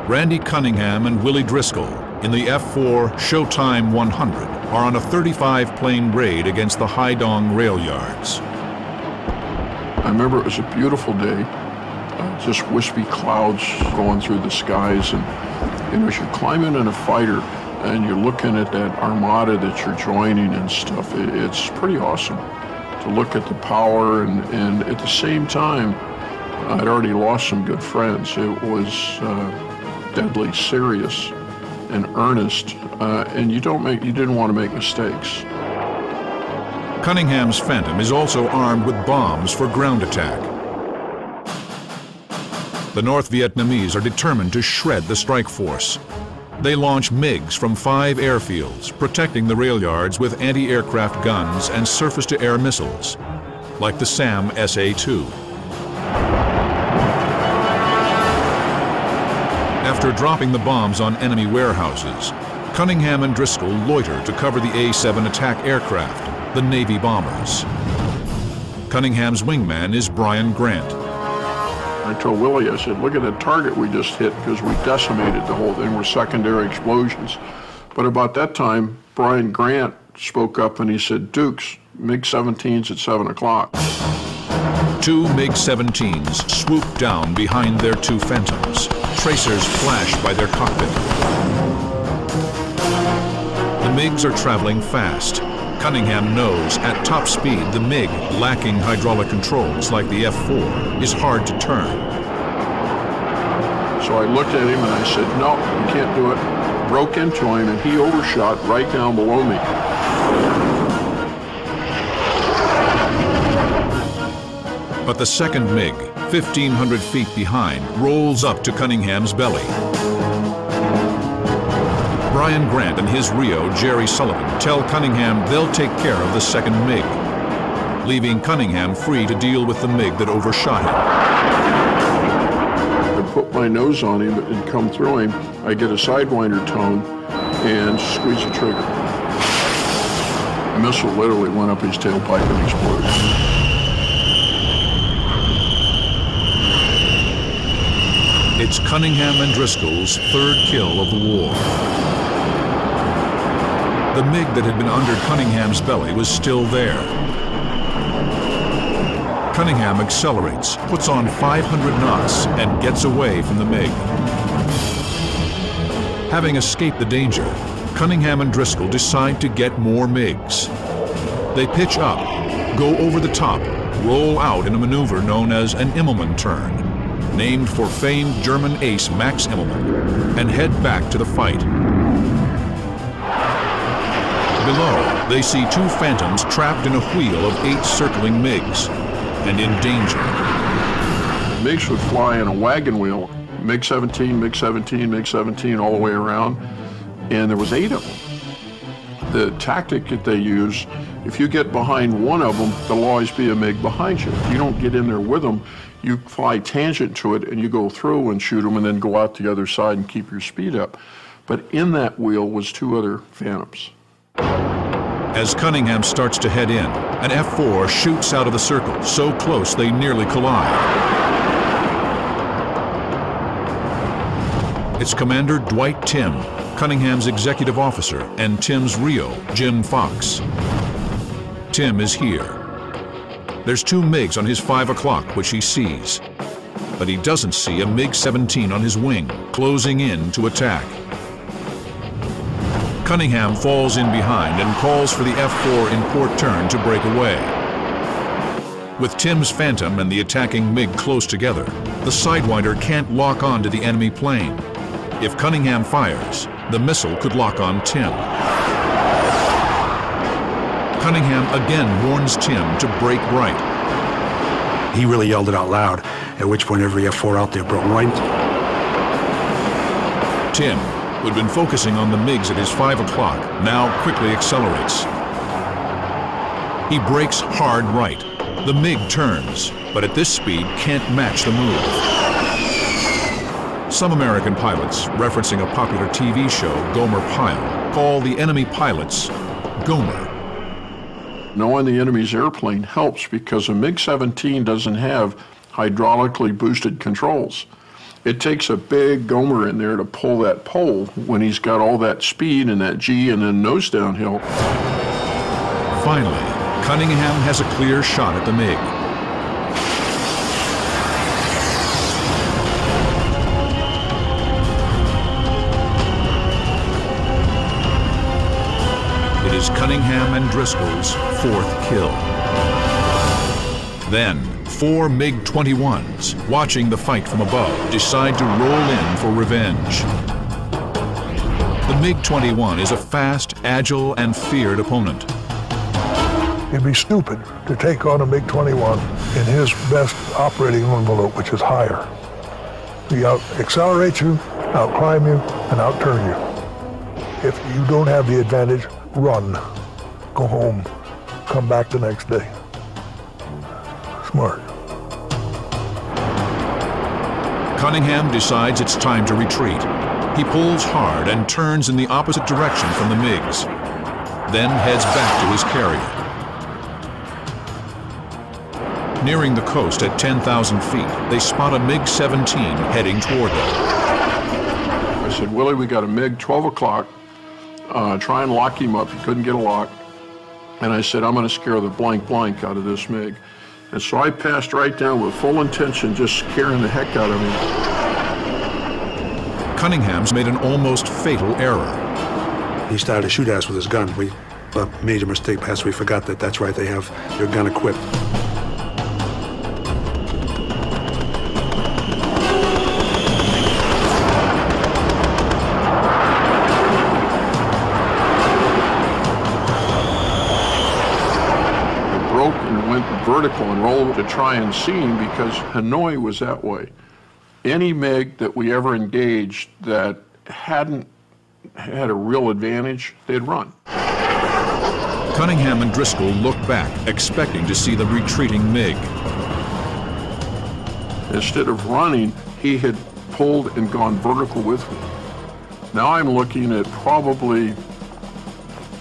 Randy Cunningham and Willie Driscoll in the F-4 Showtime 100 are on a 35-plane raid against the Haidong rail yards. I remember it was a beautiful day, just wispy clouds going through the skies, and as you're climbing in a fighter and you're looking at that armada that you're joining and stuff, it's pretty awesome to look at the power, and at the same time, I'd already lost some good friends. It was deadly serious and earnest, and you didn't want to make mistakes. Cunningham's Phantom is also armed with bombs for ground attack. The North Vietnamese are determined to shred the strike force. They launch MiGs from 5 airfields, protecting the rail yards with anti-aircraft guns and surface-to-air missiles, like the SAM SA-2. After dropping the bombs on enemy warehouses, Cunningham and Driscoll loiter to cover the A-7 attack aircraft, the Navy bombers. Cunningham's wingman is Brian Grant. I told Willie, I said, look at the target we just hit, because we decimated the whole thing. We're secondary explosions. But about that time, Brian Grant spoke up and he said, Dukes, MiG-17's at 7 o'clock. Two MiG-17s swoop down behind their two Phantoms. Tracers flash by their cockpit. The MiGs are traveling fast. Cunningham knows at top speed the MiG, lacking hydraulic controls like the F-4, is hard to turn. So I looked at him and I said, no, you can't do it. Broke into him and he overshot right down below me. But the second MiG, 1,500 feet behind, rolls up to Cunningham's belly. Brian Grant and his Rio, Jerry Sullivan, tell Cunningham they'll take care of the second MiG, leaving Cunningham free to deal with the MiG that overshot him. I put my nose on him and come through him. I get a Sidewinder tone and squeeze the trigger. The missile literally went up his tailpipe and exploded. It's Cunningham and Driscoll's third kill of the war. The MiG that had been under Cunningham's belly was still there. Cunningham accelerates, puts on 500 knots, and gets away from the MiG. Having escaped the danger, Cunningham and Driscoll decide to get more MiGs. They pitch up, go over the top, roll out in a maneuver known as an Immelmann turn, named for famed German ace Max Immelmann, and head back to the fight. Below, they see two Phantoms trapped in a wheel of 8 circling MiGs, and in danger. MiGs would fly in a wagon wheel, MiG-17, MiG-17, MiG-17, all the way around, and there was 8 of them. The tactic that they use, if you get behind one of them, there'll always be a MiG behind you. If you don't get in there with them, you fly tangent to it and you go through and shoot them and then go out the other side and keep your speed up. But in that wheel was 2 other Phantoms. As Cunningham starts to head in, an F-4 shoots out of the circle, so close they nearly collide. It's Commander Dwight Timm, Cunningham's executive officer, and Timm's Rio, Jim Fox. Timm is here. There's 2 MiGs on his 5 o'clock, which he sees. But he doesn't see a MiG-17 on his wing, closing in to attack. Cunningham falls in behind and calls for the F-4 in port turn to break away. With Timm's Phantom and the attacking MiG close together, the Sidewinder can't lock on to the enemy plane. If Cunningham fires, the missile could lock on Timm. Cunningham again warns Timm to break right. He really yelled it out loud, at which point every F-4 out there broke right. Timm, who'd been focusing on the MiGs at his 5 o'clock, now quickly accelerates. He brakes hard right. The MiG turns, but at this speed can't match the move. Some American pilots, referencing a popular TV show, Gomer Pyle, call the enemy pilots Gomer. Knowing the enemy's airplane helps because a MiG-17 doesn't have hydraulically boosted controls. It takes a big Gomer in there to pull that pole when he's got all that speed and that G and then nose downhill. Finally, Cunningham has a clear shot at the MiG. It is Cunningham and Driscoll's 4th kill. Then, 4 MiG-21s, watching the fight from above, decide to roll in for revenge. The MiG-21 is a fast, agile, and feared opponent. It'd be stupid to take on a MiG-21 in his best operating envelope, which is higher. He out-accelerates you, out-climb you, and out-turn you. If you don't have the advantage, run. Go home. Come back the next day. Smart. Cunningham decides it's time to retreat. He pulls hard and turns in the opposite direction from the MiGs, then heads back to his carrier. Nearing the coast at 10,000 feet, they spot a MiG-17 heading toward them. I said, Willie, we got a MiG 12 o'clock try and lock him up. He couldn't get a lock. And I said, I'm going to scare the blank out of this MiG. And so I passed right down with full intention, just scaring the heck out of him. Cunningham's made an almost fatal error. He started to shoot at us with his gun. We made a mistake past. We forgot that that's right, they have their gun equipped. Vertical and rolled to try and see him because Hanoi was that way. Any MiG that we ever engaged that hadn't had a real advantage, they'd run. Cunningham and Driscoll looked back, expecting to see the retreating MiG. Instead of running, he had pulled and gone vertical with me. Now I'm looking at probably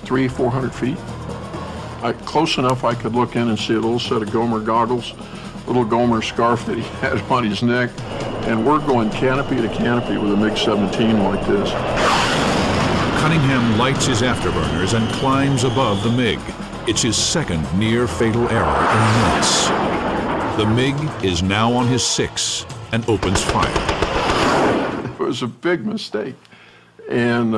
300-400 feet. Close enough I could look in and see a little set of Gomer goggles, little Gomer scarf that he had on his neck, and we're going canopy to canopy with a MiG-17 like this. Cunningham lights his afterburners and climbs above the MiG. It's his second near-fatal error in months. The MiG is now on his 6 and opens fire. It was a big mistake. And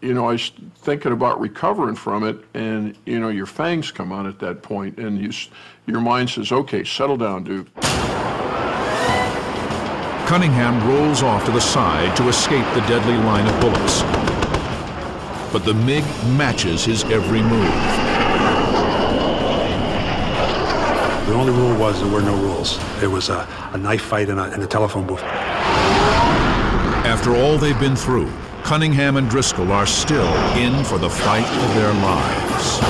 you know, I was thinking about recovering from it, and, you know, your fangs come on at that point, and your mind says, okay, settle down, dude. Cunningham rolls off to the side to escape the deadly line of bullets. But the MiG matches his every move. The only rule was there were no rules. It was a knife fight in a telephone booth. After all they've been through, Cunningham and Driscoll are still in for the fight of their lives.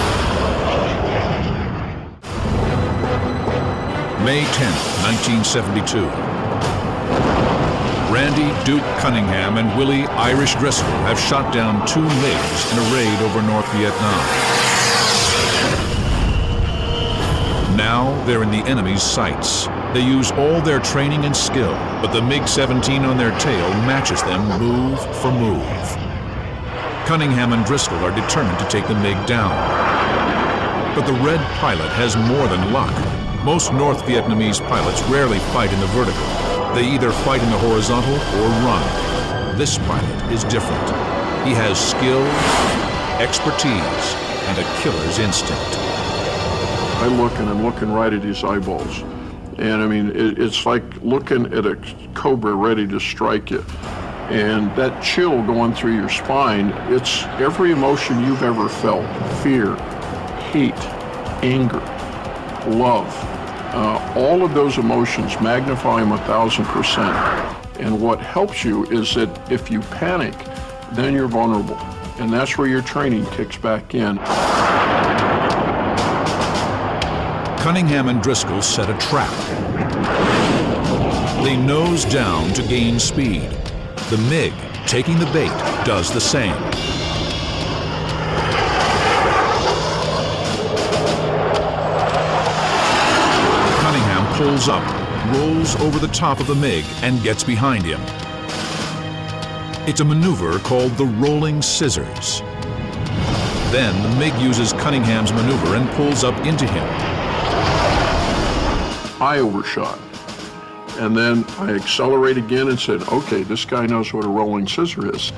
May 10th, 1972. Randy Duke Cunningham and Willie Irish Driscoll have shot down 2 MiGs in a raid over North Vietnam. Now they're in the enemy's sights. They use all their training and skill, but the MiG-17 on their tail matches them move for move. Cunningham and Driscoll are determined to take the MiG down. But the Red pilot has more than luck. Most North Vietnamese pilots rarely fight in the vertical. They either fight in the horizontal or run. This pilot is different. He has skill, expertise, and a killer's instinct. I look and I'm looking right at his eyeballs. And I mean, it's like looking at a cobra ready to strike you. And that chill going through your spine, it's every emotion you've ever felt. Fear, hate, anger, love. All of those emotions, magnify them 1,000%. And what helps you is that if you panic, then you're vulnerable. And that's where your training kicks back in. Cunningham and Driscoll set a trap. They nose down to gain speed. The MiG, taking the bait, does the same. Cunningham pulls up, rolls over the top of the MiG, and gets behind him. It's a maneuver called the rolling scissors. Then the MiG uses Cunningham's maneuver and pulls up into him. I overshot. And then I accelerate again and said, okay, this guy knows what a rolling scissor is.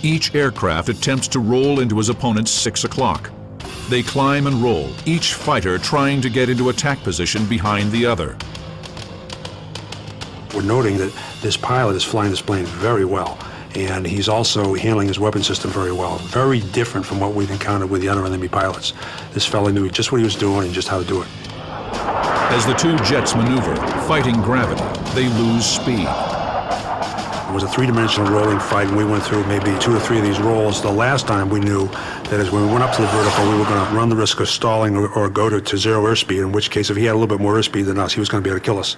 Each aircraft attempts to roll into his opponent's 6 o'clock. They climb and roll, each fighter trying to get into attack position behind the other. We're noting that this pilot is flying this plane very well, and he's also handling his weapon system very well. Very different from what we'd encountered with the other enemy pilots. This fellow knew just what he was doing and just how to do it. As the 2 jets maneuver, fighting gravity, they lose speed. It was a 3-dimensional rolling fight, and we went through maybe 2 or 3 of these rolls. The last time we knew that as when we went up to the vertical, we were going to run the risk of stalling or go to 0 airspeed, in which case, if he had a little bit more airspeed than us, he was going to be able to kill us.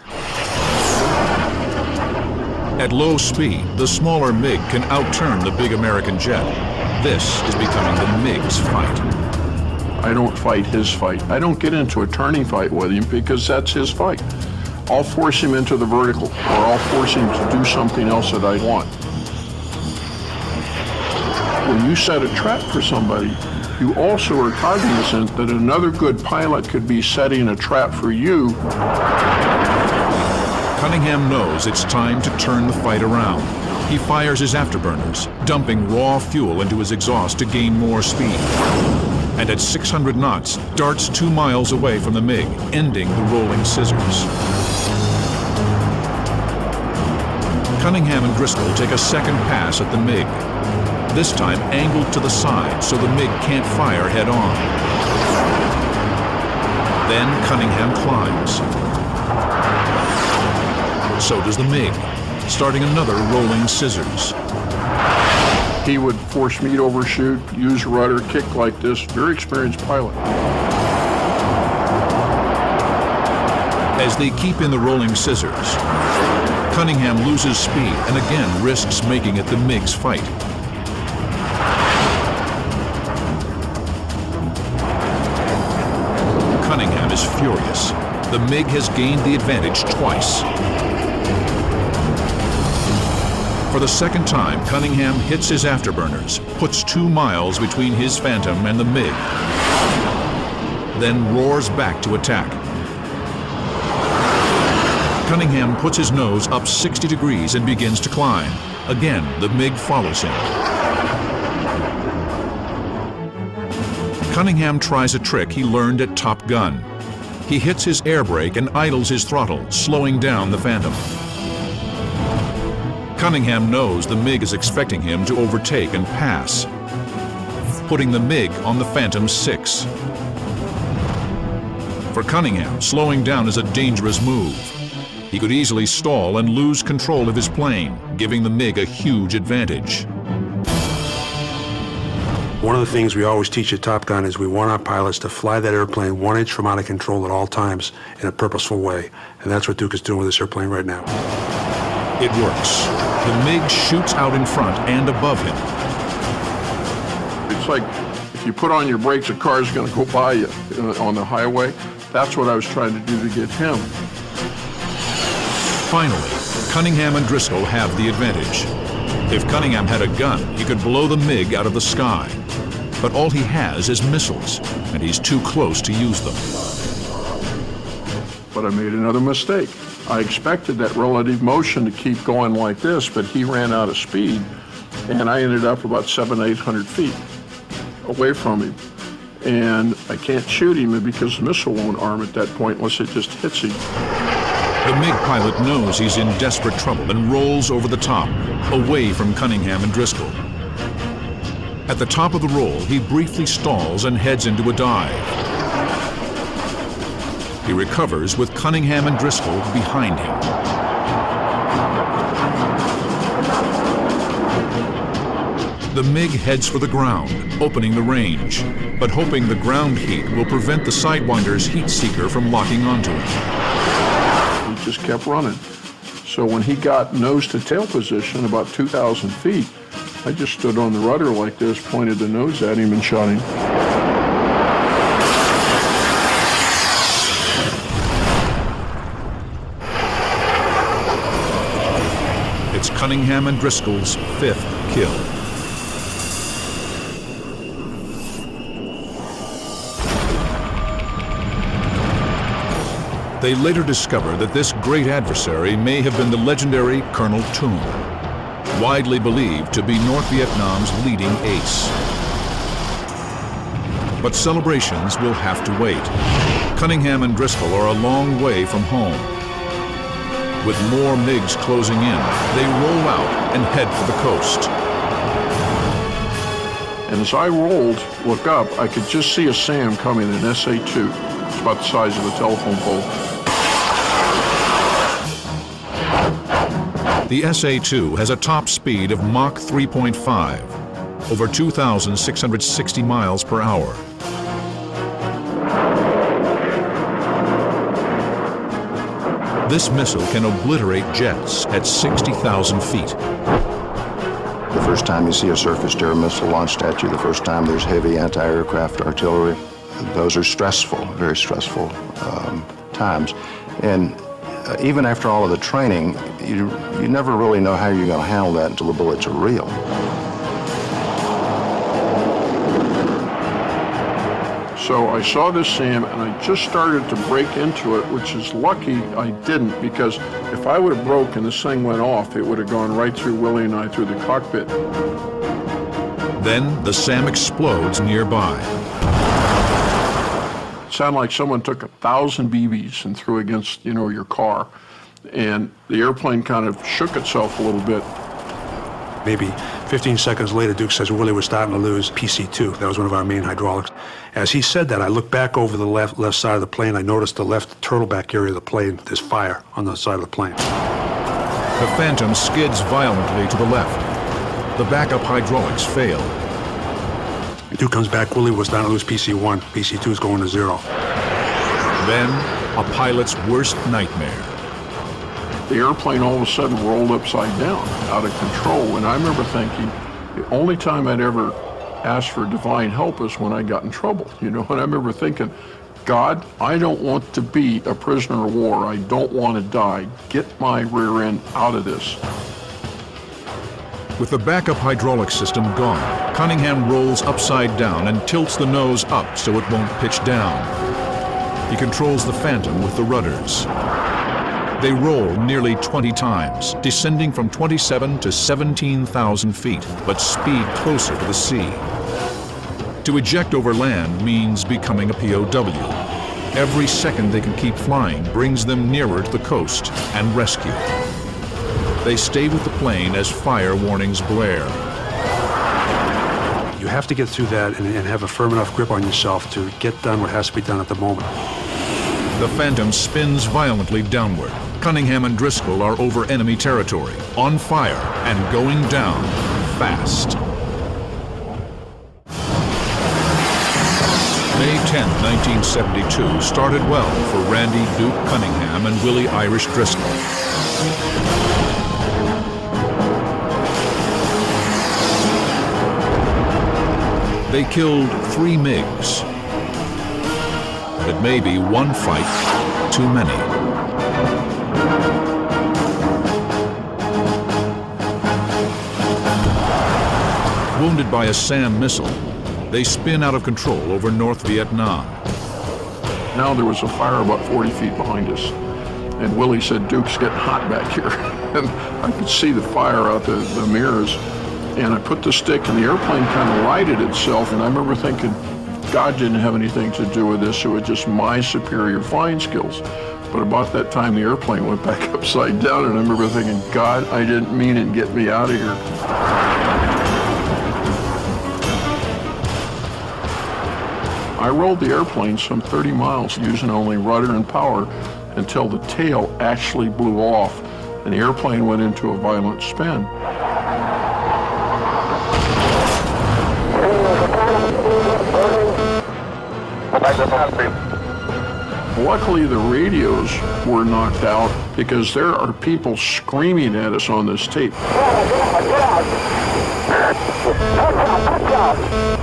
At low speed, the smaller MiG can outturn the big American jet. This is becoming the MiG's fight. I don't fight his fight. I don't get into a turning fight with him because that's his fight. I'll force him into the vertical, or I'll force him to do something else that I want. when you set a trap for somebody, you also are cognizant that another good pilot could be setting a trap for you. Cunningham knows it's time to turn the fight around. He fires his afterburners, dumping raw fuel into his exhaust to gain more speed. And at 600 knots, darts 2 miles away from the MiG, ending the rolling scissors. Cunningham and Driscoll take a second pass at the MiG, this time angled to the side so the MiG can't fire head-on. Then Cunningham climbs. So does the MiG, starting another rolling scissors. He would force me to overshoot, use rudder, kick like this. Very experienced pilot. As they keep in the rolling scissors, Cunningham loses speed and again risks making it the MiG's fight. Cunningham is furious. The MiG has gained the advantage twice. For the second time, Cunningham hits his afterburners, puts 2 miles between his Phantom and the MiG, then roars back to attack. Cunningham puts his nose up 60 degrees and begins to climb. Again, the MiG follows him. Cunningham tries a trick he learned at Top Gun. He hits his air brake and idles his throttle, slowing down the Phantom. Cunningham knows the MiG is expecting him to overtake and pass, putting the MiG on the Phantom 6. For Cunningham, slowing down is a dangerous move. He could easily stall and lose control of his plane, giving the MiG a huge advantage. One of the things we always teach at Top Gun is we want our pilots to fly that airplane 1 inch from out of control at all times in a purposeful way. And that's what Duke is doing with this airplane right now. It works. The MiG shoots out in front and above him. It's like if you put on your brakes, a car's going to go by you on the highway. That's what I was trying to do to get him. Finally, Cunningham and Driscoll have the advantage. If Cunningham had a gun, he could blow the MiG out of the sky. But all he has is missiles, and he's too close to use them. But I made another mistake. I expected that relative motion to keep going like this, but he ran out of speed, and I ended up about 700 to 800 feet away from him. And I can't shoot him because the missile won't arm at that point unless it just hits him. The MiG pilot knows he's in desperate trouble and rolls over the top, away from Cunningham and Driscoll. At the top of the roll, he briefly stalls and heads into a dive. He recovers with Cunningham and Driscoll behind him. The MiG heads for the ground, opening the range, but hoping the ground heat will prevent the Sidewinder's heat seeker from locking onto it. He just kept running. So when he got nose to tail position, about 2,000 feet, I just stood on the rudder like this, pointed the nose at him and shot him. It's Cunningham and Driscoll's 5th kill. They later discover that this great adversary may have been the legendary Colonel Toon, widely believed to be North Vietnam's leading ace. But celebrations will have to wait. Cunningham and Driscoll are a long way from home. With more MiGs closing in, they roll out and head for the coast. And as I rolled, look up, I could just see a SAM coming, an SA-2. It's about the size of a telephone pole. The SA-2 has a top speed of Mach 3.5, over 2,660 miles per hour. This missile can obliterate jets at 60,000 feet. The first time you see a surface-to-air missile launched at you, the first time there's heavy anti-aircraft artillery, those are stressful, very stressful times. And even after all of the training, you never really know how you're going to handle that until the bullets are real. So I saw this SAM and I just started to break into it, which is lucky I didn't, because if I would have broke and this thing went off, it would have gone right through Willie and I through the cockpit. Then the SAM explodes nearby. It sounded like someone took 1,000 BBs and threw against, your car. And the airplane kind of shook itself a little bit. Maybe 15 seconds later, Duke says, Willie, we're starting to lose PC2. That was one of our main hydraulics. As he said that, I looked back over the left side of the plane. I noticed the left turtleback area of the plane. There's fire on the side of the plane. The Phantom skids violently to the left. The backup hydraulics fail. Duke comes back. Willie was starting to lose PC1. PC2 is going to 0. Then, a pilot's worst nightmare. The airplane all of a sudden rolled upside down, out of control. And I remember thinking, the only time I'd ever asked for divine help is when I got in trouble, And I remember thinking, God, I don't want to be a prisoner of war. I don't want to die. Get my rear end out of this. With the backup hydraulic system gone, Cunningham rolls upside down and tilts the nose up so it won't pitch down. He controls the Phantom with the rudders. They roll nearly 20 times, descending from 27 to 17,000 feet, but speed closer to the sea. To eject over land means becoming a POW. Every second they can keep flying brings them nearer to the coast and rescue. They stay with the plane as fire warnings blare. You have to get through that and have a firm enough grip on yourself to get done what has to be done at the moment. The Phantom spins violently downward. Cunningham and Driscoll are over enemy territory, on fire, and going down fast. May 10, 1972 started well for Randy Duke Cunningham and Willie Irish Driscoll. They killed 3 MiGs. It may be one fight too many. Wounded by a SAM missile, they spin out of control over North Vietnam. Now there was a fire about 40 feet behind us, and Willie said, Duke's getting hot back here. And I could see the fire out the mirrors, and I put the stick, and the airplane kind of righted itself, and I remember thinking, God didn't have anything to do with this, it was just my superior flying skills. But about that time, the airplane went back upside down, and I remember thinking, God, I didn't mean it, get me out of here. I rolled the airplane some 30 miles using only rudder and power until the tail actually blew off, and the airplane went into a violent spin. Luckily, the radios were knocked out because there are people screaming at us on this tape.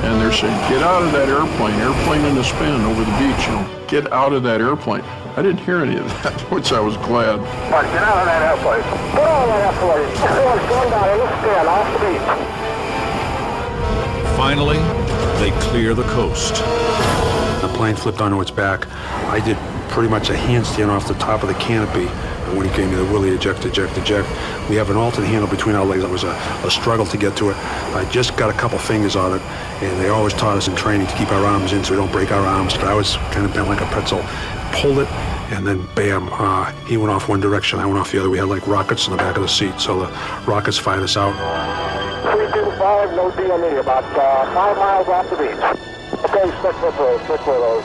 And they're saying, get out of that airplane in the spin over the beach, get out of that airplane. I didn't hear any of that, which I was glad. All right, get out of that airplane. Get out of that airplane. Everyone's going down in the spin off the beach. Finally, they clear the coast. The plane flipped onto its back. I did pretty much a handstand off the top of the canopy when he gave me the Willie eject, eject, eject. We have an alternate handle between our legs. It was a struggle to get to it. I just got a couple fingers on it, and they always taught us in training to keep our arms in so we don't break our arms. But I was kind of bent like a pretzel. Pulled it, and then bam, he went off one direction, I went off the other. We had like rockets in the back of the seat, so the rockets fired us out. 325, no DME, about 5 miles off the beach. Okay, stick with those.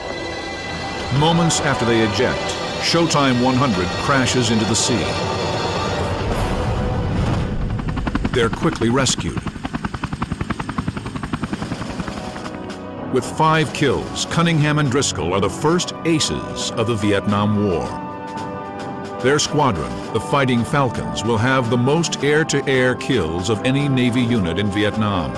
Moments after they eject, Showtime 100 crashes into the sea. They're quickly rescued. With 5 kills, Cunningham and Driscoll are the first aces of the Vietnam War. Their squadron, the Fighting Falcons, will have the most air-to-air kills of any Navy unit in Vietnam.